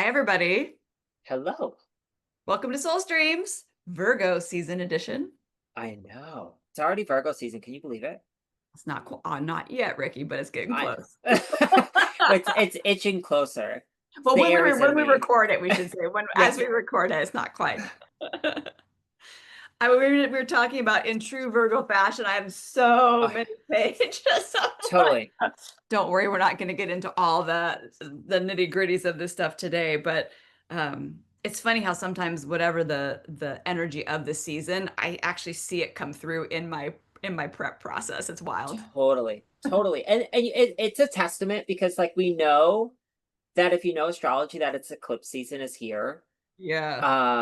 everybody. Hello. Welcome to Soul Streams, Virgo season edition. I know. It's already Virgo season. Can you believe it? It's not yet, Ricky, but it's getting I close. it's itching closer. It's Well, the when we Aries in when we me. record it, we should say when as Yes, we record it, it's not quite. We were talking about in true Virgo fashion. I have so uh, many pages. totally. Don't worry, we're not going to get into all the nitty gritties of this stuff today, but it's funny how sometimes whatever the energy of the season, I actually see it come through in my prep process. It's wild. Totally. It's a testament because like we know that if you know astrology that it's eclipse season is here. Yeah.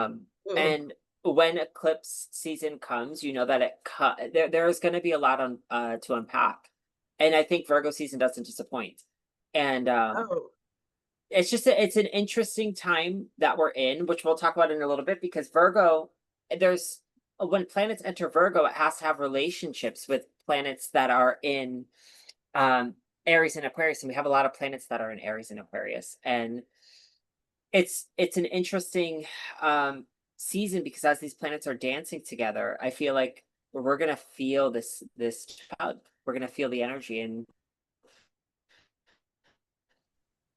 Um Ugh. and when eclipse season comes, you know that there's going to be a lot on to unpack. And I think Virgo season doesn't disappoint. And Oh, it's just it's an interesting time that we're in, which we'll talk about in a little bit because Virgo, there's when planets enter Virgo, it has to have relationships with planets that are in um Aries and Aquarius, and we have a lot of planets that are in Aries and Aquarius. And it's an interesting season because as these planets are dancing together, I feel like we're gonna feel this tug. We're gonna feel the energy, and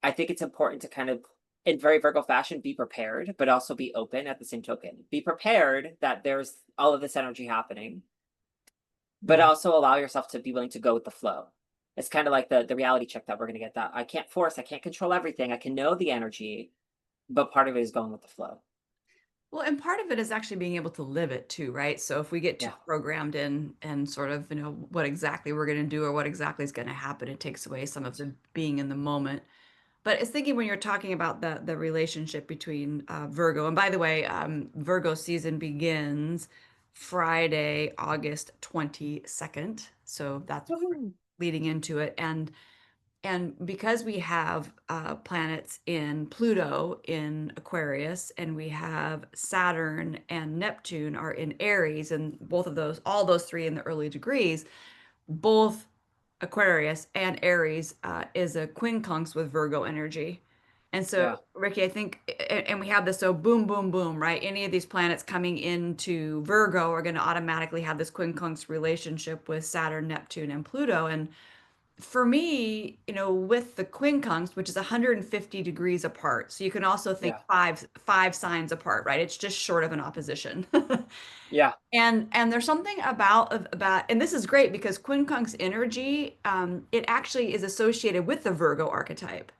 I think it's important to kind of, in very Virgo fashion, be prepared, but also be open at the same token. Be prepared that there's all of this energy happening, but yeah. also allow yourself to be willing to go with the flow. It's kind of like the reality check that we're going to get, that I can't force, I can't control everything. I can know the energy, but part of it is going with the flow. Well, and part of it is actually being able to live it too, right? So if we get too Yeah. programmed in and sort of, what exactly we're going to do or what exactly is going to happen, it takes away some of the being in the moment. But it's thinking when you're talking about the relationship between Virgo, and by the way, Virgo season begins Friday, August 22nd. So that's Woohoo. leading into it. And because we have planets in Pluto in Aquarius, and we have Saturn and Neptune are in Aries, and both of those, all those three in the early degrees, both Aquarius and Aries is a quincunx with Virgo energy. And so, Yeah. Ricky, I think, and we have this so boom, boom, boom, right? Any of these planets coming into Virgo are going to automatically have this quincunx relationship with Saturn, Neptune, and Pluto. And for me, with the quincunx, which is 150 degrees apart, so you can also think Yeah. five signs apart, right? It's just short of an opposition. Yeah. And there's something about and this is great because quincunx energy, it actually is associated with the Virgo archetype.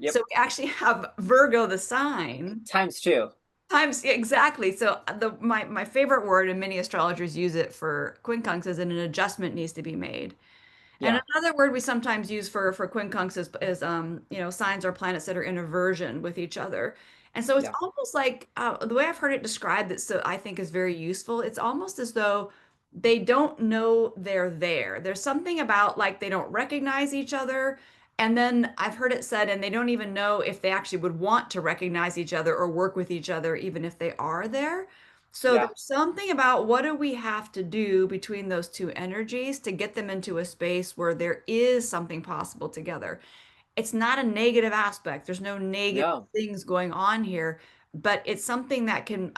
So Yep. we actually have Virgo the sign Times two. times, yeah, exactly. So my favorite word, and many astrologers use it for quincunx, is that an adjustment needs to be made. And Yeah. another word we sometimes use for quincunx is signs or planets that are in aversion with each other. And so it's Yeah. almost like the way I've heard it described that so I think is very useful. It's almost as though they don't know they're there. There's something about like they don't recognize each other. And then I've heard it said, and they don't even know if they actually would want to recognize each other or work with each other, even if they are there. So Yeah. there's something about what do we have to do between those two energies to get them into a space where there is something possible together. It's not a negative aspect. There's no negative No. things going on here, but it's something that can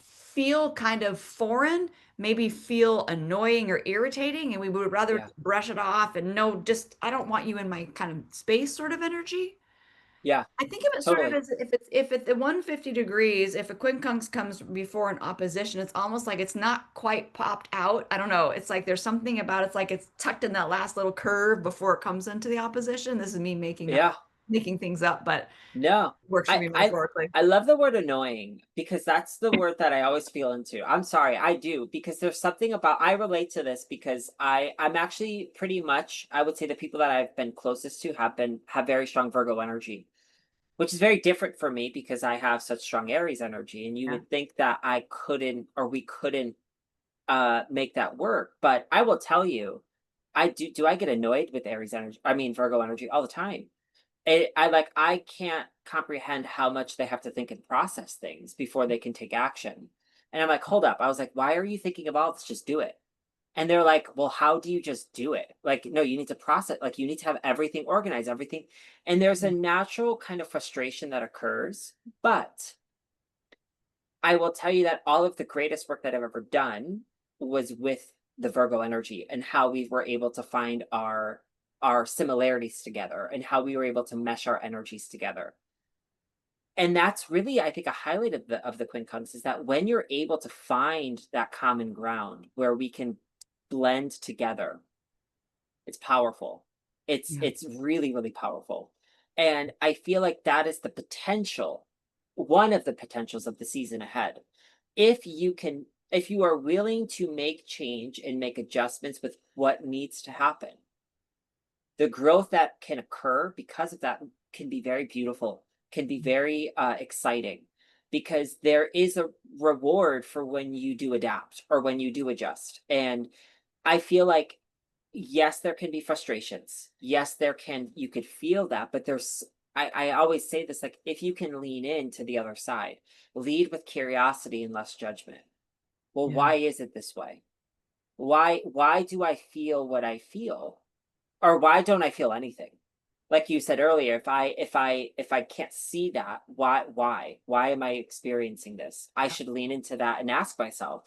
feel kind of foreign, maybe feel annoying or irritating, and we would rather Yeah. brush it off and no, just I don't want you in my kind of space sort of energy. Yeah. I think of it sort of Totally. as if it's the 150 degrees, if a quincunx comes before an opposition, it's almost like it's not quite popped out. I don't know. It's like there's something about it's like it's tucked in that last little curve before it comes into the opposition. This is me Yeah. making things up, but No, it works for I me I metaphorically. I love the word annoying because that's the word that I always feel into. I'm sorry, I do because there's something about I relate to this because I'm actually pretty much I would say the people that I've been closest to have very strong Virgo energy, which is very different for me because I have such strong Aries energy, and you Yeah. would think that I couldn't or we couldn't make that work. But I will tell you, I get annoyed with Aries energy, I mean Virgo energy all the time. I can't comprehend how much they have to think and process things before they can take action. And I'm like, "Hold up." I was like, "Why are you thinking of all this? Just do it." And they're like, well, how do you just do it? Like, no, you need to process, like, you need to have everything organized, everything. And there's a natural kind of frustration that occurs. But I will tell you that all of the greatest work that I've ever done was with the Virgo energy and how we were able to find our similarities together and how we were able to mesh our energies together. And that's really, I think, a highlight of the quincunx is that when you're able to find that common ground where we can blend together, it's powerful. Yeah. It's really, really powerful. And I feel like that is the potential, one of the potentials of the season ahead. If you are willing to make change and make adjustments with what needs to happen, the growth that can occur because of that can be very beautiful, can be very exciting, because there is a reward for when you do adapt or when you do adjust. And I feel like, yes, there can be frustrations. Yes, you could feel that, but I always say this, like, if you can lean into the other side, lead with curiosity and less judgment. Well, Yeah. why is it this way? Why do I feel what I feel? Or why don't I feel anything? Like you said earlier, if I can't see that, why am I experiencing this? I should lean into that and ask myself,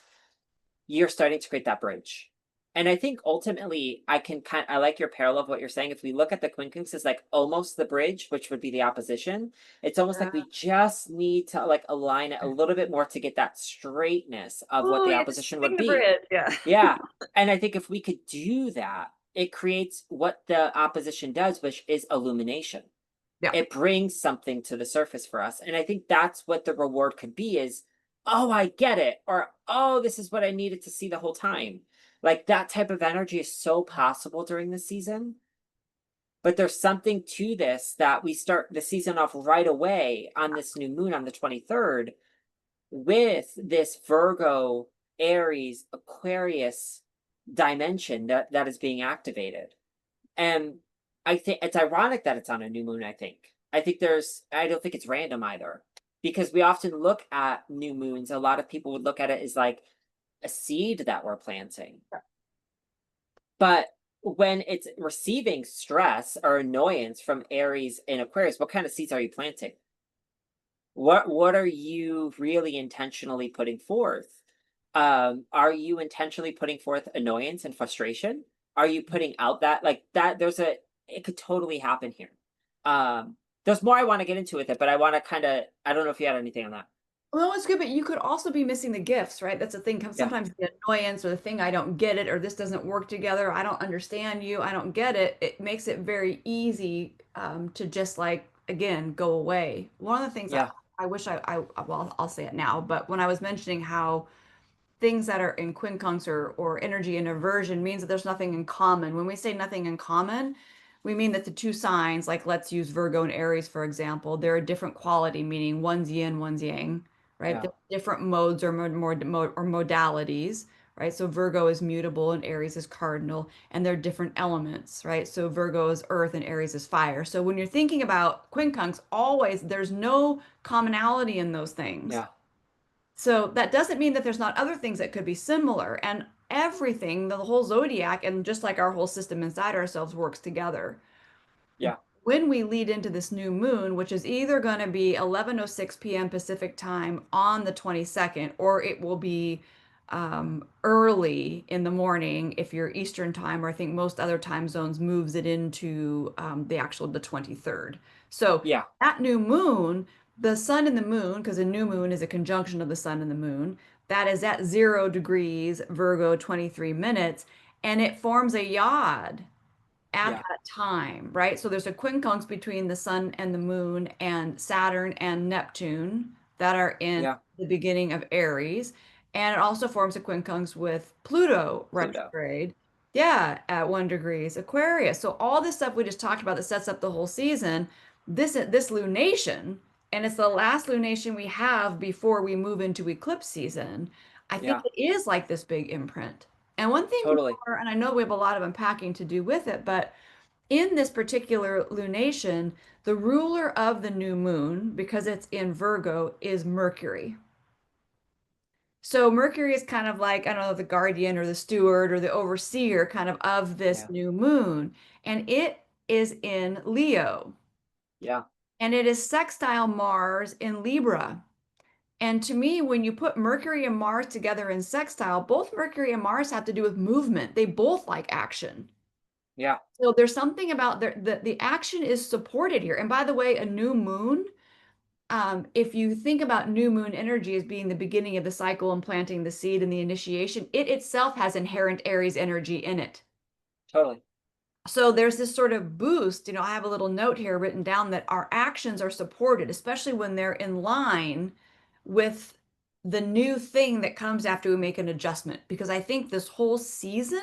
you're starting to create that bridge. And I think ultimately I like your parallel of what you're saying. If we look at the quincunx as like almost the bridge, which would be the opposition, it's almost Yeah. like we just need to like align it a little bit more to get that straightness of what Oh, the yeah, just opposition would sing the be. bridge. Yeah. Yeah. And I think if we could do that, it creates what the opposition does, which is illumination. Yeah. It brings something to the surface for us. And I think that's what the reward could be is, oh, I get it. Or, oh, this is what I needed to see the whole time. Like that type of energy is so possible during the season. But there's something to this that we start the season off right away on this new moon on the 23rd with this Virgo, Aries, Aquarius dimension that is being activated. And I think it's ironic that it's on a new moon, I don't think it's random either. Because we often look at new moons, a lot of people would look at it as like a seed that we're planting. But when it's receiving stress or annoyance from Aries and Aquarius, what kind of seeds are you planting? What are you really intentionally putting forth? Are you intentionally putting forth annoyance and frustration? Are you putting out that like that? It could totally happen here. Um, there's more I want to get into with it, but I want to I don't know if you had anything on that. Well, it's good, but you could also be missing the gifts, right? That's the thing. Yeah, Sometimes the annoyance or the thing, I don't get it, or this doesn't work together. I don't understand you. I don't get it. It makes it very easy to just like, again, go away. One of the things yeah, I wish well, I'll say it now, but when I was mentioning how things that are in quincunx or energy and aversion means that there's nothing in common. When we say nothing in common, we mean that the two signs, like let's use Virgo and Aries, for example, they're a different quality, meaning one's yin, one's yang, right? yeah, They're different modes or or modalities, right? So Virgo is mutable and Aries is cardinal, and they're different elements, right? So Virgo is earth and Aries is fire. So when you're thinking about quincunx, always there's no commonality in those things. yeah, So that doesn't mean that there's not other things that could be similar. And everything, the whole zodiac, and just like our whole system inside ourselves, works together. yeah, When we lead into this new moon, which is either going to be 11:06 p.m. Pacific time on the 22nd, or it will be early in the morning if you're Eastern time, or I think most other time zones moves it into the 23rd. So yeah, that new moon, the sun and the moon, because a new moon is a conjunction of the sun and the moon, that is at 0 degrees Virgo 23 minutes, and it forms a yod at yeah, that time, right? So there's a quincunx between the sun and the moon and Saturn and Neptune that are in yeah. the beginning of Aries. And it also forms a quincunx with Pluto Pluto. retrograde. Yeah, at 1 degrees Aquarius. So all this stuff we just talked about that sets up the whole season, this lunation, and it's the last lunation we have before we move into eclipse season. I think Yeah, it is like this big imprint. And one thing totally. more, and I know we have a lot of unpacking to do with it, but in this particular lunation, the ruler of the new moon, because it's in Virgo, is Mercury. So Mercury is kind of like, I don't know, the guardian or the steward or the overseer kind of this Yeah. new moon. And it is in Leo. Yeah. And it is sextile Mars in Libra. And to me, when you put Mercury and Mars together in sextile, both Mercury and Mars have to do with movement. They both like action. Yeah. So there's something about the action is supported here. And by the way, a new moon, if you think about new moon energy as being the beginning of the cycle and planting the seed and the initiation, it itself has inherent Aries energy in it. Totally. So there's this sort of boost. I have a little note here written down that our actions are supported, especially when they're in line with the new thing that comes after we make an adjustment. Because I think this whole season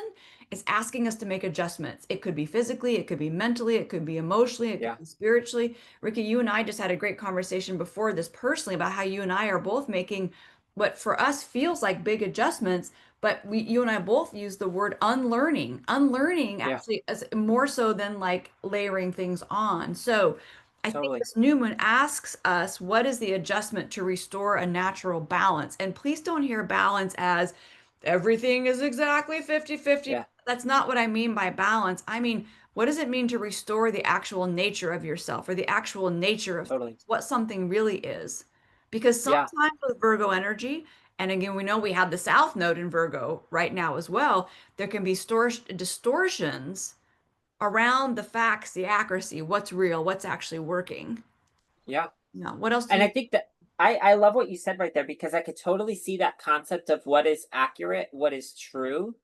is asking us to make adjustments. It could be physically, it could be mentally, it could be emotionally, it could Yeah. be spiritually. Ricky, you and I just had a great conversation before this personally about how you and I are both making what for us feels like big adjustments, but you and I both use the word unlearning. Unlearning Yeah. actually is more so than like layering things on. So I think Totally. this new moon asks us, what is the adjustment to restore a natural balance? And please don't hear balance as everything is exactly 50-50. Yeah. That's not what I mean by balance. I mean, what does it mean to restore the actual nature of yourself or the actual nature of Totally. what something really is? Because Yeah. sometimes with Virgo energy, and again, we know we have the South Node in Virgo right now as well. There can be distortions around the facts, the accuracy, what's real, what's actually working. Yeah. Now, what else do And I you? think that I love what you said right there because I could totally see that concept of what is accurate, what is true,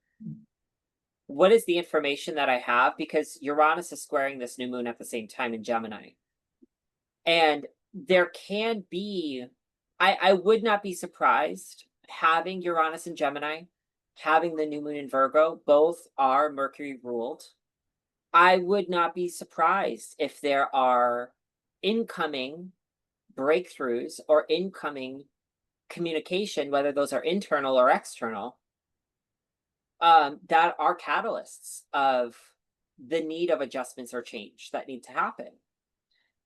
what is the information that I have, because Uranus is squaring this new moon at the same time in Gemini. And there can be, I would not be surprised having Uranus in Gemini, having the new moon in Virgo, both are Mercury ruled. I would not be surprised if there are incoming breakthroughs or incoming communication, whether those are internal or external, that are catalysts of the need of adjustments or change that need to happen.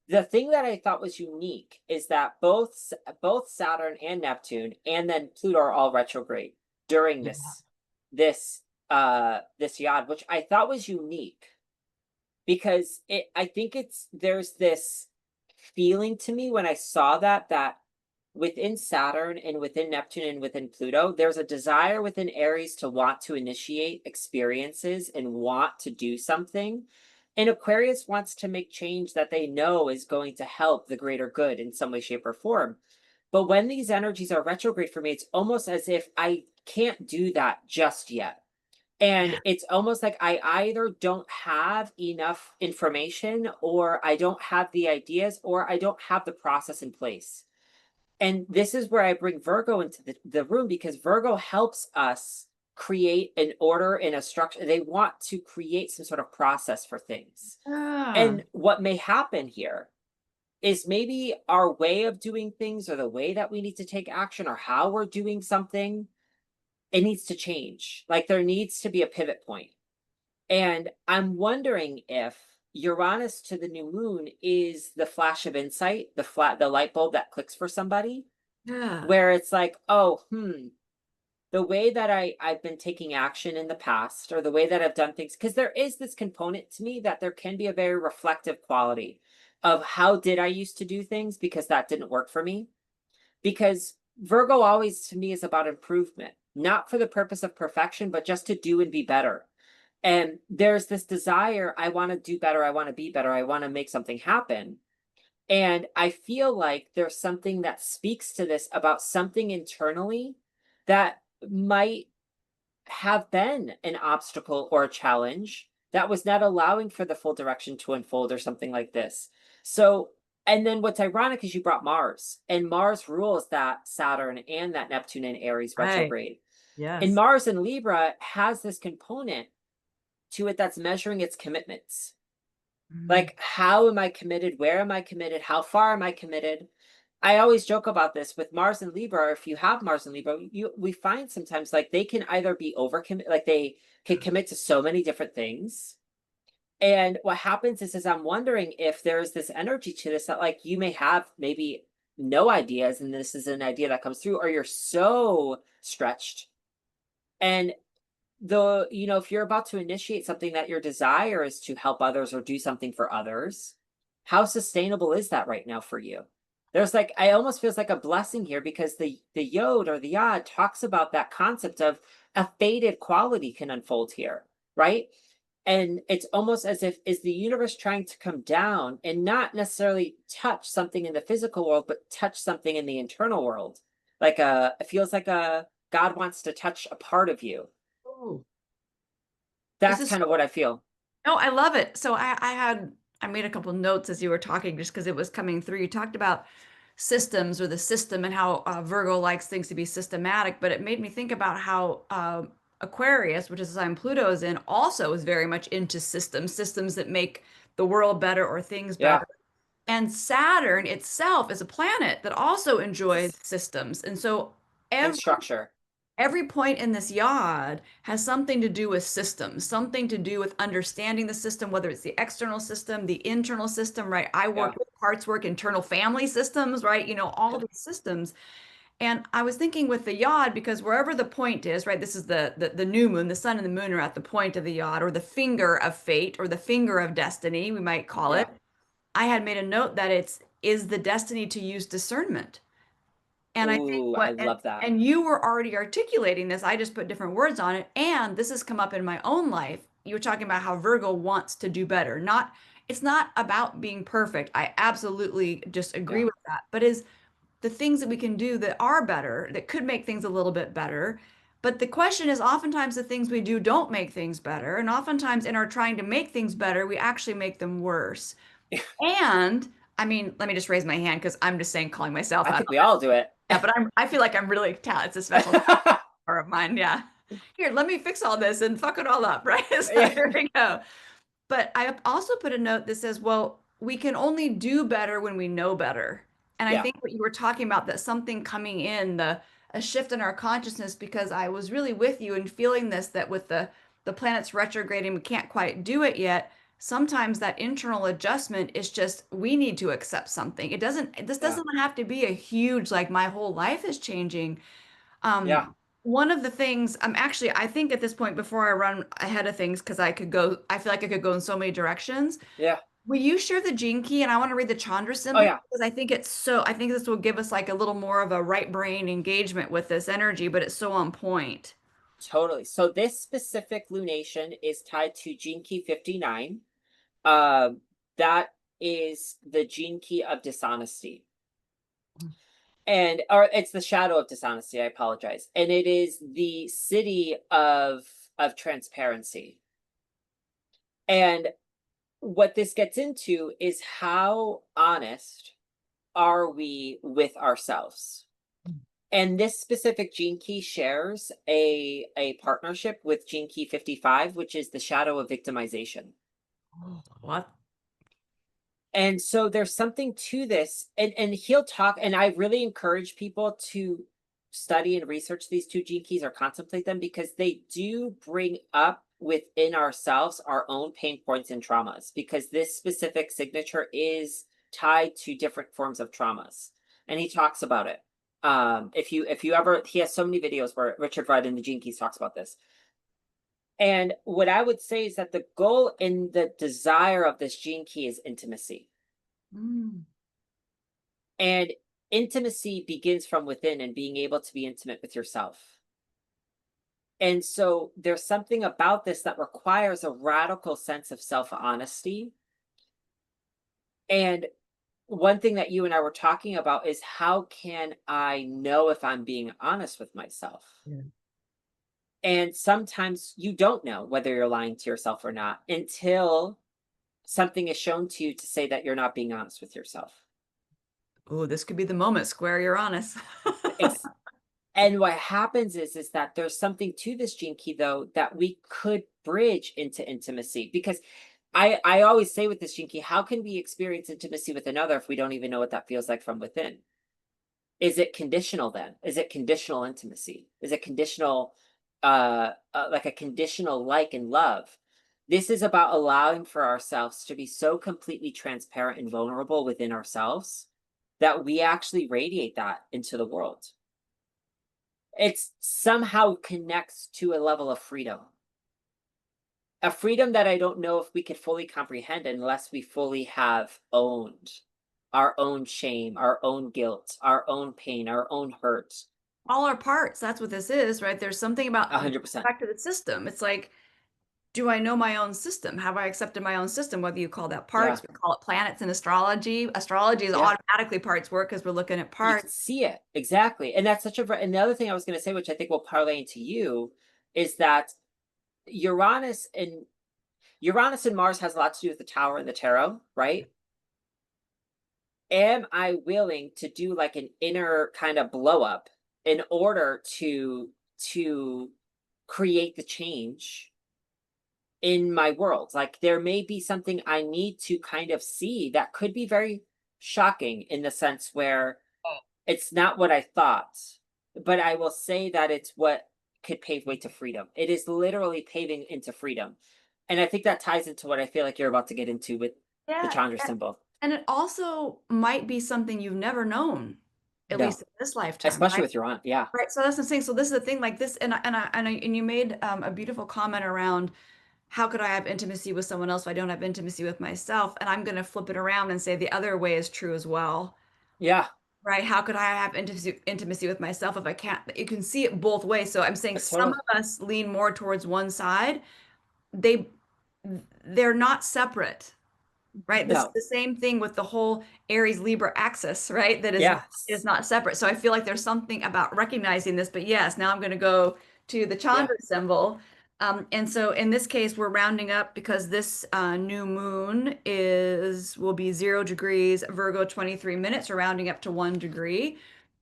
The thing that I thought was unique is that both Saturn and Neptune and then Pluto are all retrograde during Yeah. this yod, which I thought was unique because I think there's this feeling to me when I saw that within Saturn and within Neptune and within Pluto, there's a desire within Aries to want to initiate experiences and want to do something. And Aquarius wants to make change that they know is going to help the greater good in some way, shape, or form. But when these energies are retrograde for me, it's almost as if I can't do that just yet. And Yeah. it's almost like I either don't have enough information, or I don't have the ideas, or I don't have the process in place. And this is where I bring Virgo into the room because Virgo helps us create an order and a structure. They want to create some sort of process for things. Ah, And what may happen here is maybe our way of doing things or the way that we need to take action or how we're doing something, it needs to change. Like there needs to be a pivot point. And I'm wondering if Uranus to the new moon is the flash of insight, the light bulb that clicks for somebody, yeah. where it's like, oh, the way that I've been taking action in the past, or the way that I've done things, because there is this component to me that there can be a very reflective quality of how did I used to do things because that didn't work for me. Because Virgo always to me is about improvement, not for the purpose of perfection, but just to do and be better. And there's this desire, I want to do better, I want to be better, I want to make something happen. And I feel like there's something that speaks to this about something internally that might have been an obstacle or a challenge that was not allowing for the full direction to unfold or something like this. So, and then what's ironic is you brought Mars, and Mars rules that Saturn and that Neptune and Aries Right. retrograde. And Yes. Mars in Libra has this component to it that's measuring its commitments. Mm. Like, how am I committed? Where am I committed? How far am I committed? I always joke about this with Mars and Libra. Or if you have Mars and Libra, we find sometimes like they can either be overcommit, like they can commit to so many different things. And what happens is I'm wondering if there's this energy to this that like you may have maybe no ideas and this is an idea that comes through, or you're so stretched. And if you're about to initiate something that your desire is to help others or do something for others, how sustainable is that right now for you? There's like, I almost feels like a blessing here because the yod or the yod talks about that concept of a fated quality can unfold here, right? And it's almost as if is the universe trying to come down and not necessarily touch something in the physical world, but touch something in the internal world. Like it feels like a God wants to touch a part of you. Ooh, this That's is kind of what I feel. no, I love it. So I made a couple notes as you were talking just because it was coming through. You talked about systems or the system and how Virgo likes things to be systematic, but it made me think about how Aquarius, which is the sign Pluto is in, also is very much into systems, systems that make the world better or things Yeah. better. And Saturn itself is a planet that also enjoys systems. And so And every structure. every point in this yod has something to do with systems, something to do with understanding the system, whether it's the external system, the internal system, right? I Yeah. work with parts work, internal family systems, right? All Yeah. these systems. And I was thinking with the yod, because wherever the point is, right? This is the new moon, the sun and the moon are at the point of the yod, or the finger of fate, or the finger of destiny, we might call it. Yeah. I had made a note that it's is the destiny to use discernment. And I think Ooh, I what love that. and you were already articulating this. I just put different words on it. And this has come up in my own life. You were talking about how Virgo wants to do better. Not it's not about being perfect. I absolutely just agree Yeah. with that. But is the things that we can do that are better, that could make things a little bit better. But the question is oftentimes the things we do don't make things better. And oftentimes in our trying to make things better, we actually make them worse. And I mean, let me just raise my hand because I'm just saying, calling myself I out. think we all do it. Yeah, but I feel like I'm really talented. It's a special power of mine. Yeah. Here, let me fix all this and fuck it all up, right? So Yeah. here we go. But I also put a note that says, well, we can only do better when we know better. And I Yeah. think what you were talking about, that something coming in, a shift in our consciousness, because I was really with you and feeling this, that with the planets retrograding, we can't quite do it yet. Sometimes that internal adjustment is just we need to accept something. This Yeah. doesn't have to be a huge, like my whole life is changing. Yeah. One of the things I'm actually, I think at this point, before I run ahead of things, because I feel like I could go in so many directions. Yeah. Will you share the gene key? And I want to read the Chandra Oh symbol yeah. because I think this will give us like a little more of a right brain engagement with this energy, but it's so on point. Totally. So this specific lunation is tied to gene key 59. Um, that is the gene key of dishonesty. And or it's the shadow of dishonesty, I apologize. And it is the city of transparency. And what this gets into is how honest are we with ourselves? And this specific gene key shares a partnership with gene key 55, which is the shadow of victimization. Oh, what? And so there's something to this, and he'll talk, and I really encourage people to study and research these two gene keys or contemplate them because they do bring up within ourselves our own pain points and traumas because this specific signature is tied to different forms of traumas, and he talks about it. If you ever, he has so many videos where Richard Rudd in the Gene Keys talks about this. And what I would say is that the goal and the desire of this gene key is intimacy. Mm. And intimacy begins from within and being able to be intimate with yourself. And so there's something about this that requires a radical sense of self honesty. And one thing that you and I were talking about is how can I know if I'm being honest with myself? Yeah. And sometimes you don't know whether you're lying to yourself or not until something is shown to you to say that you're not being honest with yourself. Oh, this could be the moment, Square, you're honest. Ex- And what happens is that there's something to this gene key though that we could bridge into intimacy because I always say with this gene key, how can we experience intimacy with another if we don't even know what that feels like from within? Is it conditional then? Is it conditional intimacy? Is it conditional like a conditional like and love? This is about allowing for ourselves to be so completely transparent and vulnerable within ourselves that we actually radiate that into the world. It's somehow connects to a level of freedom. A freedom that I don't know if we could fully comprehend unless we fully have owned our own shame, our own guilt, our own pain, our own hurt. All our parts, that's what this is, right? There's something about 100%. back to the system. It's like, do I know my own system? Have I accepted my own system? Whether you call that Yeah. parts, we call it planets in astrology. Astrology is Yeah. automatically parts work because we're looking at You can parts. see it. Exactly. And that's such a and the other thing I was going to say, which I think will parlay into you, is that Uranus and Uranus and Mars has a lot to do with the Tower and the Tarot, right? Am I willing to do like an inner kind of blow up in order to create the change in my world? Like there may be something I need to kind of see that could be very shocking in the sense where it's not what I thought, but I will say that it's what could pave way to freedom. It is literally paving into freedom. And I think that ties into what I feel like you're about to get into with the Yeah, Chandra symbol. and it also might be something you've never known, at No, least in this lifetime, especially right? with your aunt. Yeah. Right. So that's what I'm saying. So this is the thing, like this, and you made a beautiful comment around how could I have intimacy with someone else if I don't have intimacy with myself? And I'm going to flip it around and say the other way is true as well. Yeah. Right? How could I have intimacy with myself if I can't? You can see it both ways. So I'm saying some Totally. of us lean more towards one side. They they're not separate. Right? This is No. the same thing with the whole Aries Libra axis, right? That is Yes. not separate. So I feel like there's something about recognizing this, but yes, now I'm going to go to the Yeah. Chandra symbol. And so in this case, we're rounding up because this new moon is will be 0 degrees Virgo 23 minutes, or rounding up to 1 degree.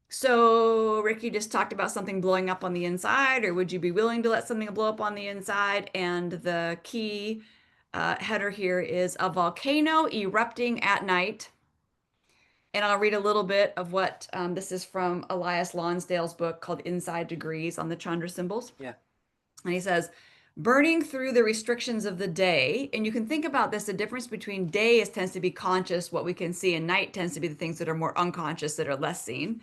So Ricky just talked about something blowing up on the inside, or would you be willing to let something blow up on the inside? And the key header here is a volcano erupting at night. And I'll read a little bit of what this is from Elias Lonsdale's book called Inside Degrees on the Chandra symbols. Yeah. And he says, burning through the restrictions of the day. And you can think about this, the difference between day is tends to be conscious, what we can see, and night tends to be the things that are more unconscious, that are less seen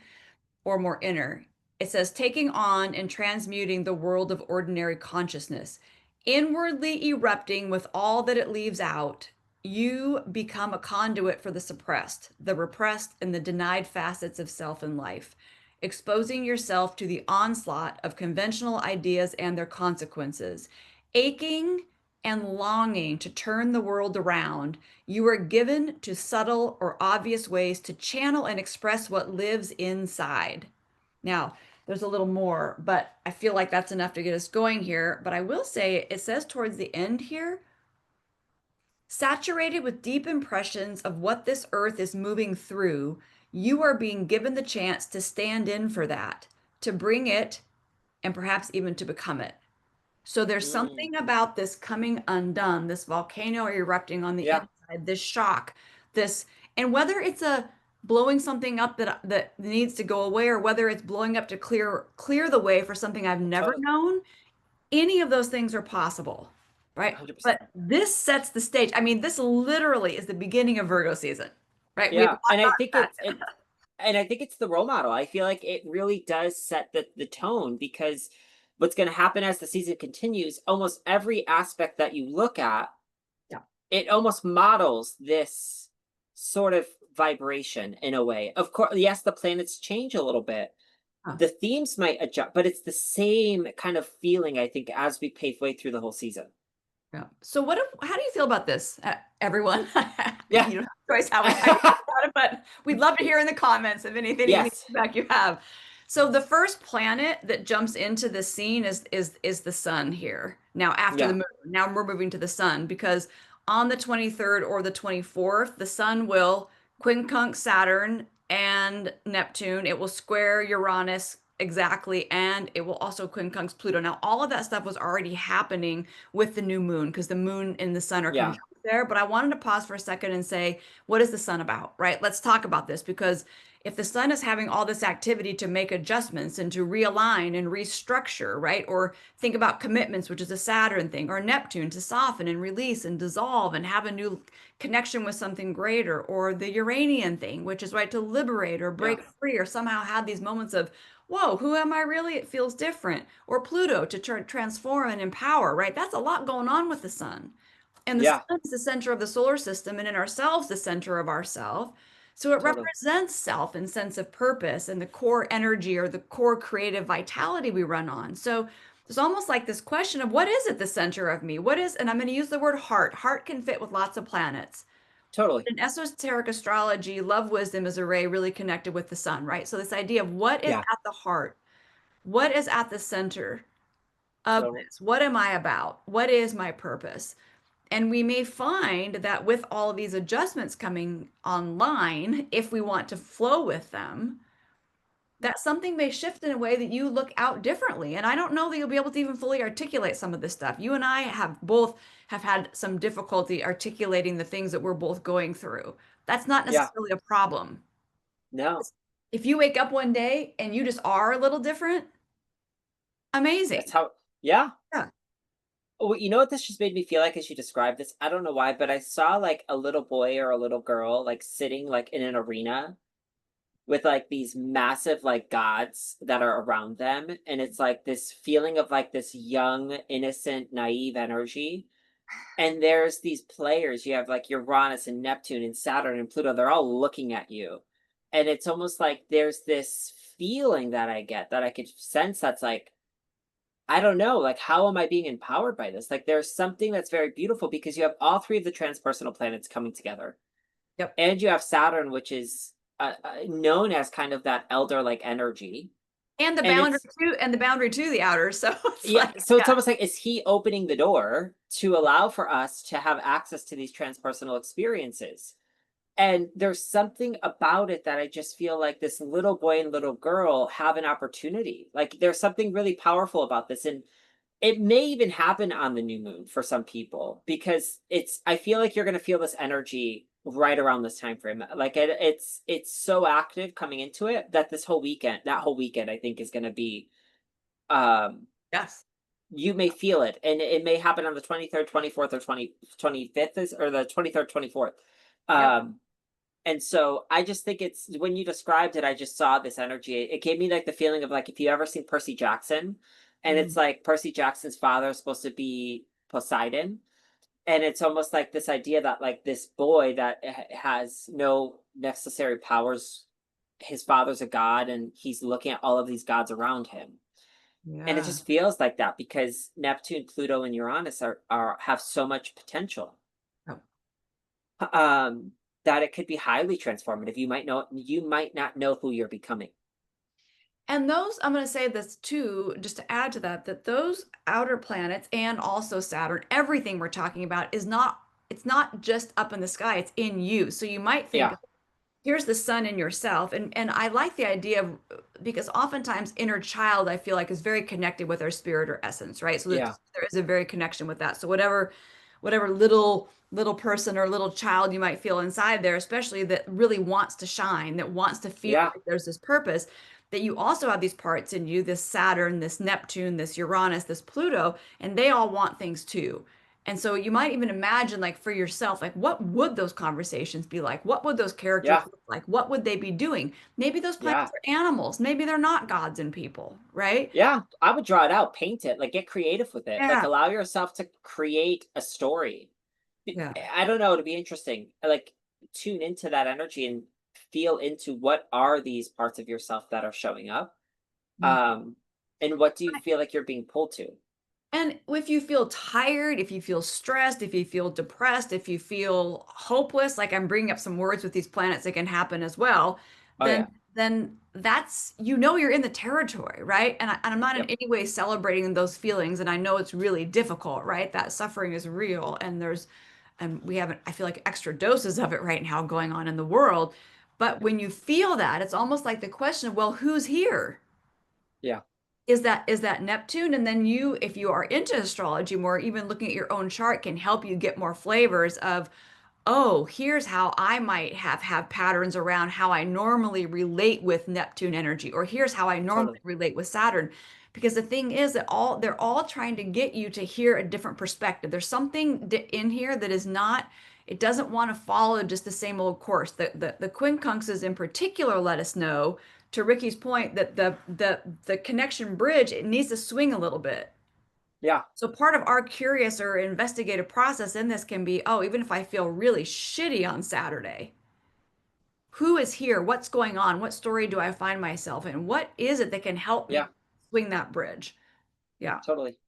or more inner. It says, taking on and transmuting the world of ordinary consciousness, inwardly erupting with all that it leaves out, you become a conduit for the suppressed, the repressed, and the denied facets of self and life, exposing yourself to the onslaught of conventional ideas and their consequences. Aching and longing to turn the world around, you are given to subtle or obvious ways to channel and express what lives inside. Now, there's a little more, but I feel like that's enough to get us going here. But I will say it says towards the end here, saturated with deep impressions of what this earth is moving through, you are being given the chance to stand in for that, to bring it, and perhaps even to become it. So there's Mm. something about this coming undone, this volcano erupting on the Yeah. inside, this shock, this, and whether it's a blowing something up that needs to go away, or whether it's blowing up to clear the way for something I've never Totally. known, any of those things are possible, right? 100%. But this sets the stage. I mean, this literally is the beginning of Virgo season, right? We've Yeah. all And I think got it that. and I think it's the role model. I feel like it really does set the tone because what's going to happen as the season continues, almost every aspect that you look at, Yeah. it almost models this sort of vibration in a way. Of course, yes, the planets change a little bit. Huh. The themes might adjust, but it's the same kind of feeling, I think, as we pave way through the whole season. Yeah. So how do you feel about this, everyone? Yeah. You don't have a choice how you feel about it, but we'd love to hear in the comments if any Yes. feedback you have. So the first planet that jumps into the scene is the sun here. Now after the Yeah. moon, now we're moving to the sun because on the 23rd or the 24th, the sun will quincunx Saturn and Neptune. It will square Uranus exactly, and it will also quincunx Pluto. Now all of that stuff was already happening with the new moon because the moon and the sun are Yeah. conjunct there, but I wanted to pause for a second and say, what is the sun about, right? Let's talk about this because if the sun is having all this activity to make adjustments and to realign and restructure, right? Or think about commitments, which is a Saturn thing, or Neptune to soften and release and dissolve and have a new connection with something greater, or the Uranian thing, which is right to liberate or Yeah. break free or somehow have these moments of, whoa, who am I really? It feels different. Or Pluto to transform and empower, right? That's a lot going on with the sun. And the Yeah. sun is the center of the solar system, and in ourselves, the center of ourself. So it Totally. represents self and sense of purpose and the core energy or the core creative vitality we run on. So there's almost like this question of what is at the center of me? What is, and I'm going to use the word heart. Heart can fit with lots of planets. Totally. In esoteric astrology, love wisdom is a ray really connected with the sun, right? So this idea of what is Yeah. at the heart, what is at the center of Totally. this? What am I about? What is my purpose? And we may find that with all of these adjustments coming online, if we want to flow with them, that something may shift in a way that you look out differently. And I don't know that you'll be able to even fully articulate some of this stuff. You and I have both have had some difficulty articulating the things that we're both going through. That's not Yeah. necessarily a problem. No. If you wake up one day and you just are a little different, That's amazing. how. Yeah. Yeah. Oh, you know what this just made me feel like as you described this? I don't know why, but I saw like a little boy or a little girl like sitting like in an arena with like these massive like gods that are around them. And it's like this feeling of like this young, innocent, naive energy. And there's these players. You have like Uranus and Neptune and Saturn and Pluto. They're all looking at you. And it's almost like there's this feeling that I get that I could sense that's like, I don't know, like, how am I being empowered by this? Like, there's something that's very beautiful because you have all three of the transpersonal planets coming together. Yep. And you have Saturn, which is known as kind of that elder like energy. And the And boundary it's, to and the boundary to the outer. So it's yeah, like, so it's yeah. almost like, is he opening the door to allow for us to have access to these transpersonal experiences? And there's something about it that I just feel like this little boy and little girl have an opportunity. Like, there's something really powerful about this. And it may even happen on the new moon for some people because it's I feel like you're going to feel this energy right around this time frame. Like it's so active coming into it that that whole weekend I think is going to be um Yes. you may feel it, and it may happen on the 23rd, 24th, or 25th is or the 23rd, 24th. Yep. Um and so I just think it's when you described it, I just saw this energy. It gave me like the feeling of like if you ever seen Percy Jackson, and it's Mm. like Percy Jackson's father is supposed to be Poseidon. And it's almost like this idea that like this boy that has no necessary powers, his father's a god, and he's looking at all of these gods around him. And it Yeah. just feels like that because Neptune, Pluto, and Uranus are have so much potential. Oh. Um, that it could be highly transformative. You might not know who you're becoming. And those, I'm going to say this too, just to add to that, that those outer planets and also Saturn, everything we're talking about it's not just up in the sky, it's in you. So you might think, Yeah. here's the sun in yourself. And I like the idea of, because oftentimes inner child, I feel like is very connected with our spirit or essence, right? So Yeah. there is a very connection with that. So whatever little person or little child you might feel inside there, especially that really wants to shine, that wants to feel Yeah. like there's this purpose, that you also have these parts in you, this Saturn, this Neptune, this Uranus, this Pluto, and they all want things too. And so you might even imagine, like for yourself, like what would those conversations be like? What would those characters Yeah. look like? What would they be doing? Maybe those planets Yeah. are animals. Maybe they're not gods and people, right? Yeah. I would draw it out, paint it, like get creative with it. Like Yeah. allow yourself to create a story. Yeah. I don't know, to be interesting. Like tune into that energy and feel into what are these parts of yourself that are showing up. Mm. Um, and what do you feel like you're being pulled to? And if you feel tired, if you feel stressed, if you feel depressed, if you feel hopeless, like I'm bringing up some words with these planets that can happen as well, Oh then yeah. then that's you're in the territory, right? And I'm not in Yep. any way celebrating those feelings, and I know it's really difficult, right? That suffering is real, and we have I feel like extra doses of it right now going on in the world. But Yep. when you feel that, it's almost like the question of, well, who's here? Yeah. is that Neptune. And then you, if you are into astrology more, even looking at your own chart can help you get more flavors of, oh, here's how I might have patterns around how I normally relate with Neptune energy, or here's how I normally Totally. relate with Saturn. Because the thing is that all they're all trying to get you to hear a different perspective. There's something in here that is not, it doesn't want to follow just the same old course. The quincunxes in particular let us know, to Ricky's point, that the connection bridge, it needs to swing a little bit. Yeah. So part of our curious or investigative process in this can be, oh, even if I feel really shitty on Saturday, who is here? What's going on? What story do I find myself in? What is it that can help me Yeah. swing that bridge? Yeah. Totally.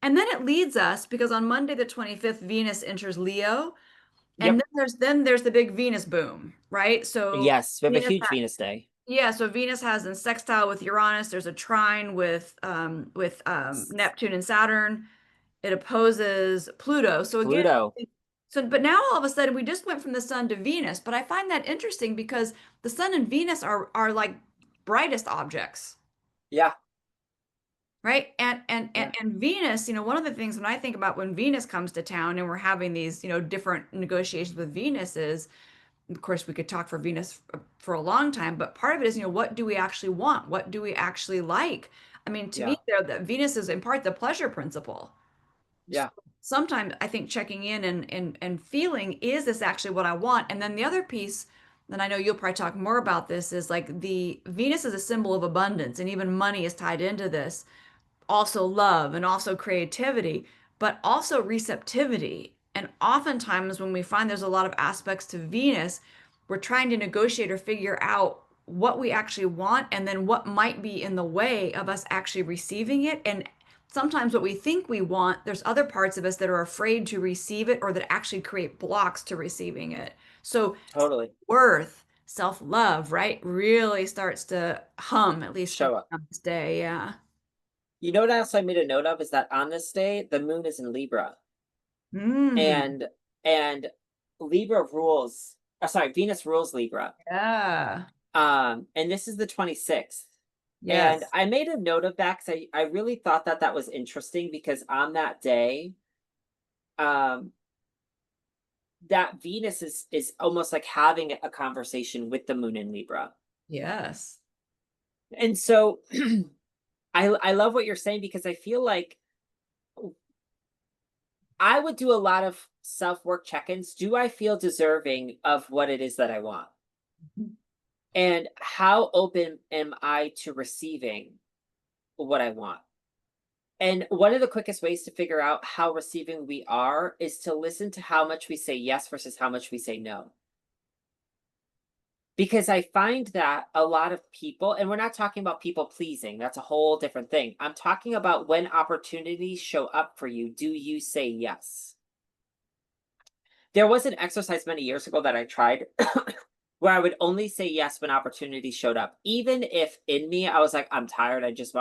And then it leads us, because on Monday the 25th, Venus enters Leo, and Yep. then there's the big Venus boom, right? So Yes, we have a Venus huge Venus day. Yeah, so Venus has in sextile with Uranus. There's a trine with Neptune and Saturn. It opposes Pluto. So again, Pluto. but now all of a sudden we just went from the sun to Venus. But I find that interesting because the sun and Venus are like brightest objects, Yeah. right? And Yeah. and Venus, one of the things when I think about when Venus comes to town and we're having these, different negotiations with Venus is, of course, we could talk for Venus for a long time, but part of it is, what do we actually want? What do we actually like? I mean, to me, Yeah. there, that Venus is in part the pleasure principle. Yeah. Sometimes I think checking in and feeling, is this actually what I want? And then the other piece, and I know you'll probably talk more about this, is like the Venus is a symbol of abundance, and even money is tied into this, also love and also creativity, but also receptivity. And oftentimes, when we find there's a lot of aspects to Venus, we're trying to negotiate or figure out what we actually want and then what might be in the way of us actually receiving it. And sometimes what we think we want, there's other parts of us that are afraid to receive it or that actually create blocks to receiving it. So, Totally. worth, self-love, right, really starts to hum, at least for me Show up. on this day. Yeah. You know what else I made a note of is that on this day, the moon is in Libra. Mm. And and Libra rules, sorry, Venus rules Libra. Yeah. And this is the 26th. And Yes. I made a note of that because I really thought that that was interesting because on that day, um, that Venus is almost like having a conversation with the moon in Libra. Yes. And so I love what you're saying because I feel like I would do a lot of self-work check-ins. Do I feel deserving of what it is that I want? Mhm. And how open am I to receiving what I want? And one of the quickest ways to figure out how receiving we are is to listen to how much we say yes versus how much we say no. Because I find that a lot of people, and we're not talking about people pleasing, that's a whole different thing. I'm talking about when opportunities show up for you, do you say yes? There was an exercise many years ago that I tried where I would only say yes when opportunities showed up. Even if in me I was like, I'm tired, I don't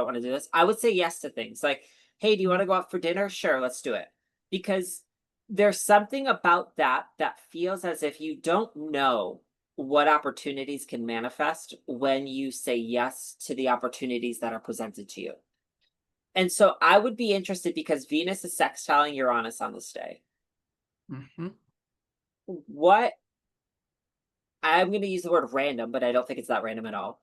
want to do this. I would say yes to things like, hey, do you want to go out for dinner? Sure, let's do it. Because there's something about that that feels as if you don't know what opportunities can manifest when you say yes to the opportunities that are presented to you. And so I would be interested because Venus is sextiling Uranus on this day. Mhm. What I'm going to use the word random, but I don't think it's that random at all.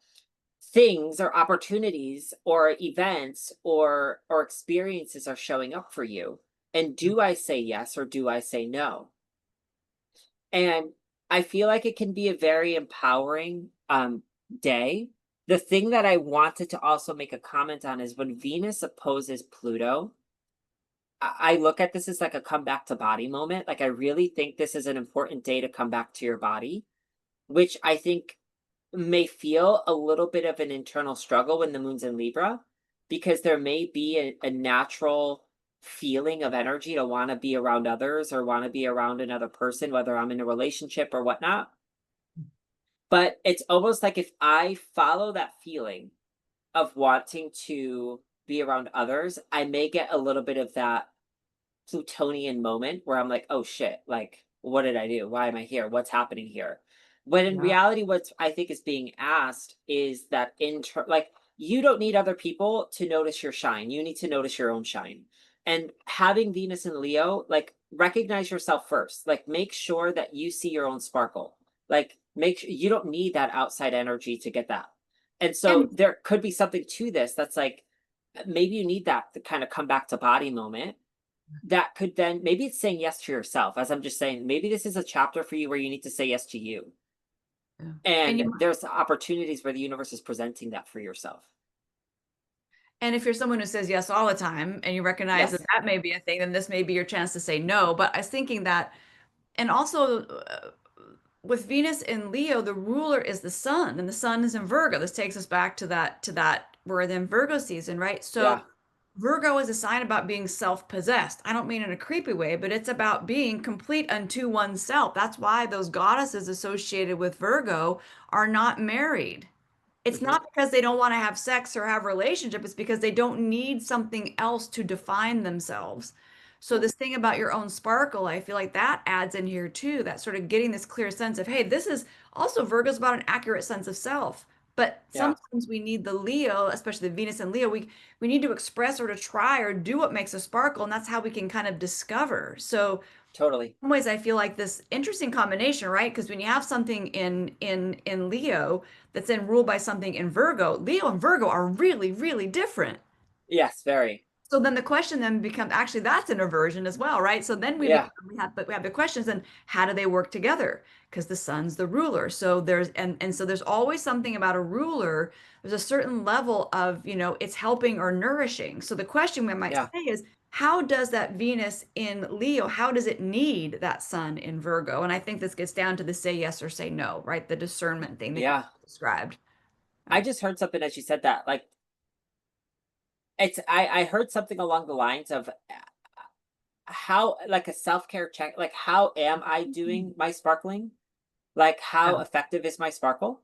Things or opportunities or events or experiences are showing up for you. And do I say yes or do I say no? And I feel like it can be a very empowering day. The thing that I wanted to also make a comment on is when Venus opposes Pluto, I look at this as like a come back to body moment. Like I really think this is an important day to come back to your body, which I think may feel a little bit of an internal struggle when the moon's in Libra, because there may be a natural feeling of energy to want to be around others or want to be around another person, whether I'm in a relationship or whatnot. But it's almost like if I follow that feeling of wanting to be around others, I may get a little bit of that Plutonian moment where I'm like, "Oh shit, like what did I do? Why am I here? What's happening here?" When in Yeah. reality what I think is being asked is that like you don't need other people to notice your shine. You need to notice your own shine. And having Venus in Leo, like, recognize yourself first. Like, make sure that you see your own sparkle. Like, make sure you don't need that outside energy to get that. And so And there could be something to this that's like, maybe you need that to kind of come back to body moment. That could then, maybe it's saying yes to yourself. As I'm just saying, maybe this is a chapter for you where you need to say yes to you. yeah. And And you there's opportunities where the universe is presenting that for yourself. and if you're someone who says yes all the time and you recognize that Yes. that may be a thing, then this may be your chance to say no. But I was thinking that, and also with Venus in Leo, the ruler is the sun, and the sun is in Virgo. This takes us back to that we're in Virgo season, right? So Yeah. Virgo is a sign about being self-possessed. I don't mean in a creepy way, but it's about being complete unto oneself. That's why those goddesses associated with Virgo are not married. It's Hmm. not because they don't want to have sex or have relationship. It's because they don't need something else to define themselves. So this thing about your own sparkle, I feel like that adds in here too, that sort of getting this clear sense of, hey, this is also Virgo's about an accurate sense of self. But Yeah. sometimes we need the Leo, especially the Venus and Leo, we need to express or to try or do what makes us sparkle, and that's how we can kind of discover. So Totally. some ways I feel like this interesting combination, right? Because when you have something in Leo that's then ruled by something in Virgo, Leo and Virgo are really, really different. Yes. Very. So then the question then becomes actually that's an aversion as well, right? So then Yeah. we have the questions and how do they work together? Because the sun's the ruler. So there's and so there's always something about a ruler. There's a certain level of, it's helping or nourishing. So the question we might Yeah. say is how does that Venus in Leo, how does it need that sun in Virgo? And I think this gets down to the say yes or say no, right? The discernment thing that you Yeah. described. I Yeah. just heard something as you said that. Like, I heard something along the lines of how, like, a self-care check, like, how am I doing my sparkling? Like, how Yeah. effective is my sparkle?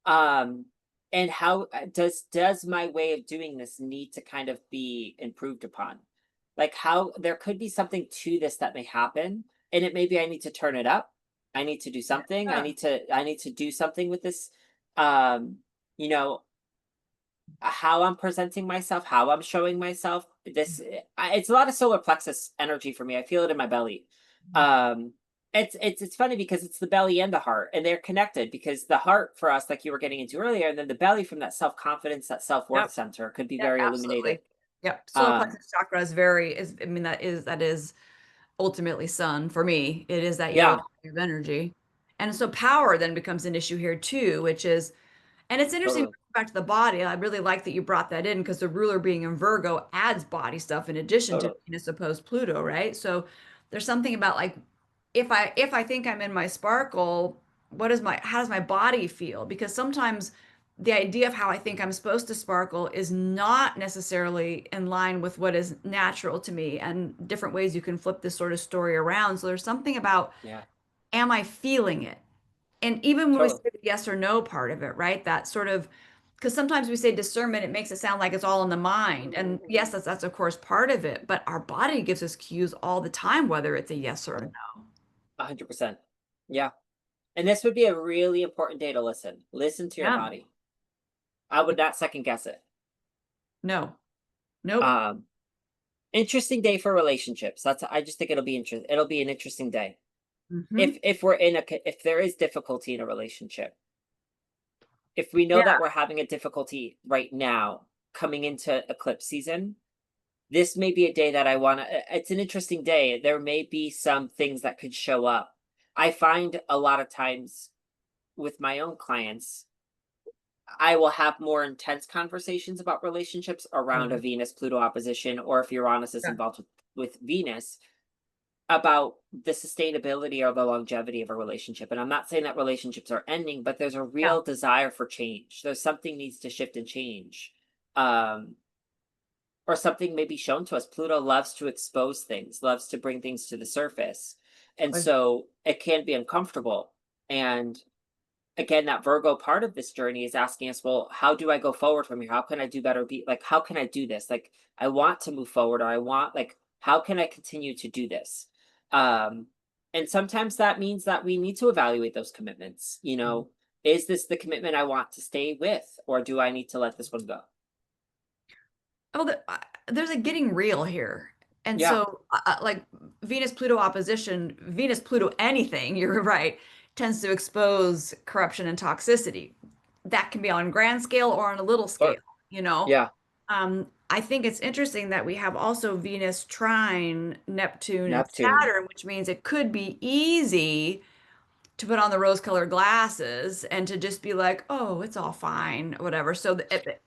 Um, and how does my way of doing this need to kind of be improved upon? Like, how there could be something to this that may happen, and it maybe I need to turn it up. I need to do something. Yeah. I need to do something with this. Um, you know, how I'm presenting myself, how I'm showing myself. It's a lot of solar plexus energy for me. I feel it in my belly. Um, it's funny because it's the belly and the heart, and they're connected because the heart for us, like you were getting into earlier, and then the belly from that self confidence, that self worth Yep. center, could be Yep, very illuminated. absolutely. Yep. Solar Um, plexus chakra is very is I mean that is ultimately sun for me. It is that yellow yeah, of energy. And so power then becomes an issue here too, which is and it's interesting totally, back to the body. I really like that you brought that in because the ruler being in Virgo adds body stuff in addition to totally, Venus opposed Pluto, right? So there's something about like if I think I'm in my sparkle, how does my body feel? Because sometimes the idea of how I think I'm supposed to sparkle is not necessarily in line with what is natural to me, and different ways you can flip this sort of story around. So there's something about, yeah, am I feeling it? And even when we say totally, the yes or no part of it, right? That sort of, because sometimes we say discernment, it makes it sound like it's all in the mind. And yes, that's of course part of it, but our body gives us cues all the time, whether it's a yes or a no. 100%. Yeah, and this would be a really important day to listen. Listen to your Yeah. body. I would not second guess it. No. Nope. Um, Interesting day for relationships. I just think it'll be an interesting day. Hmm. If we're in if there is difficulty in a relationship, if we know Yeah. that we're having a difficulty right now coming into eclipse season, this may be a day that I want to it's an interesting day. There may be some things that could show up. I find a lot of times with my own clients, I will have more intense conversations about relationships around a Yeah. Venus Pluto opposition, or if Uranus is Yeah. involved with Venus, about the sustainability or the longevity of a relationship. And I'm not saying that relationships are ending, but there's a Yeah. real desire for change. There's something needs to shift and change. Um, or something may be shown to us. Pluto loves to expose things, loves to bring things to the surface. And so it can be uncomfortable. And again, that Virgo part of this journey is asking us, well, how do I go forward from here? How can I do better? Be like, how can I do this? Like, I want to move forward, or I want, like, how can I continue to do this? Um, and sometimes that means that we need to evaluate those commitments. Is this the commitment I want to stay with, or do I need to let this one go? Oh, there's a getting real here. And Yeah, so, like Venus Pluto opposition, Venus Pluto anything, you're right, tends to expose corruption and toxicity. That can be on a grand scale or on a little scale, or you know? yeah, I think it's interesting that we have also Venus trine Neptune and Neptune. Saturn, which means it could be easy to put on the rose-colored glasses and to just be like, oh, it's all fine, whatever. So,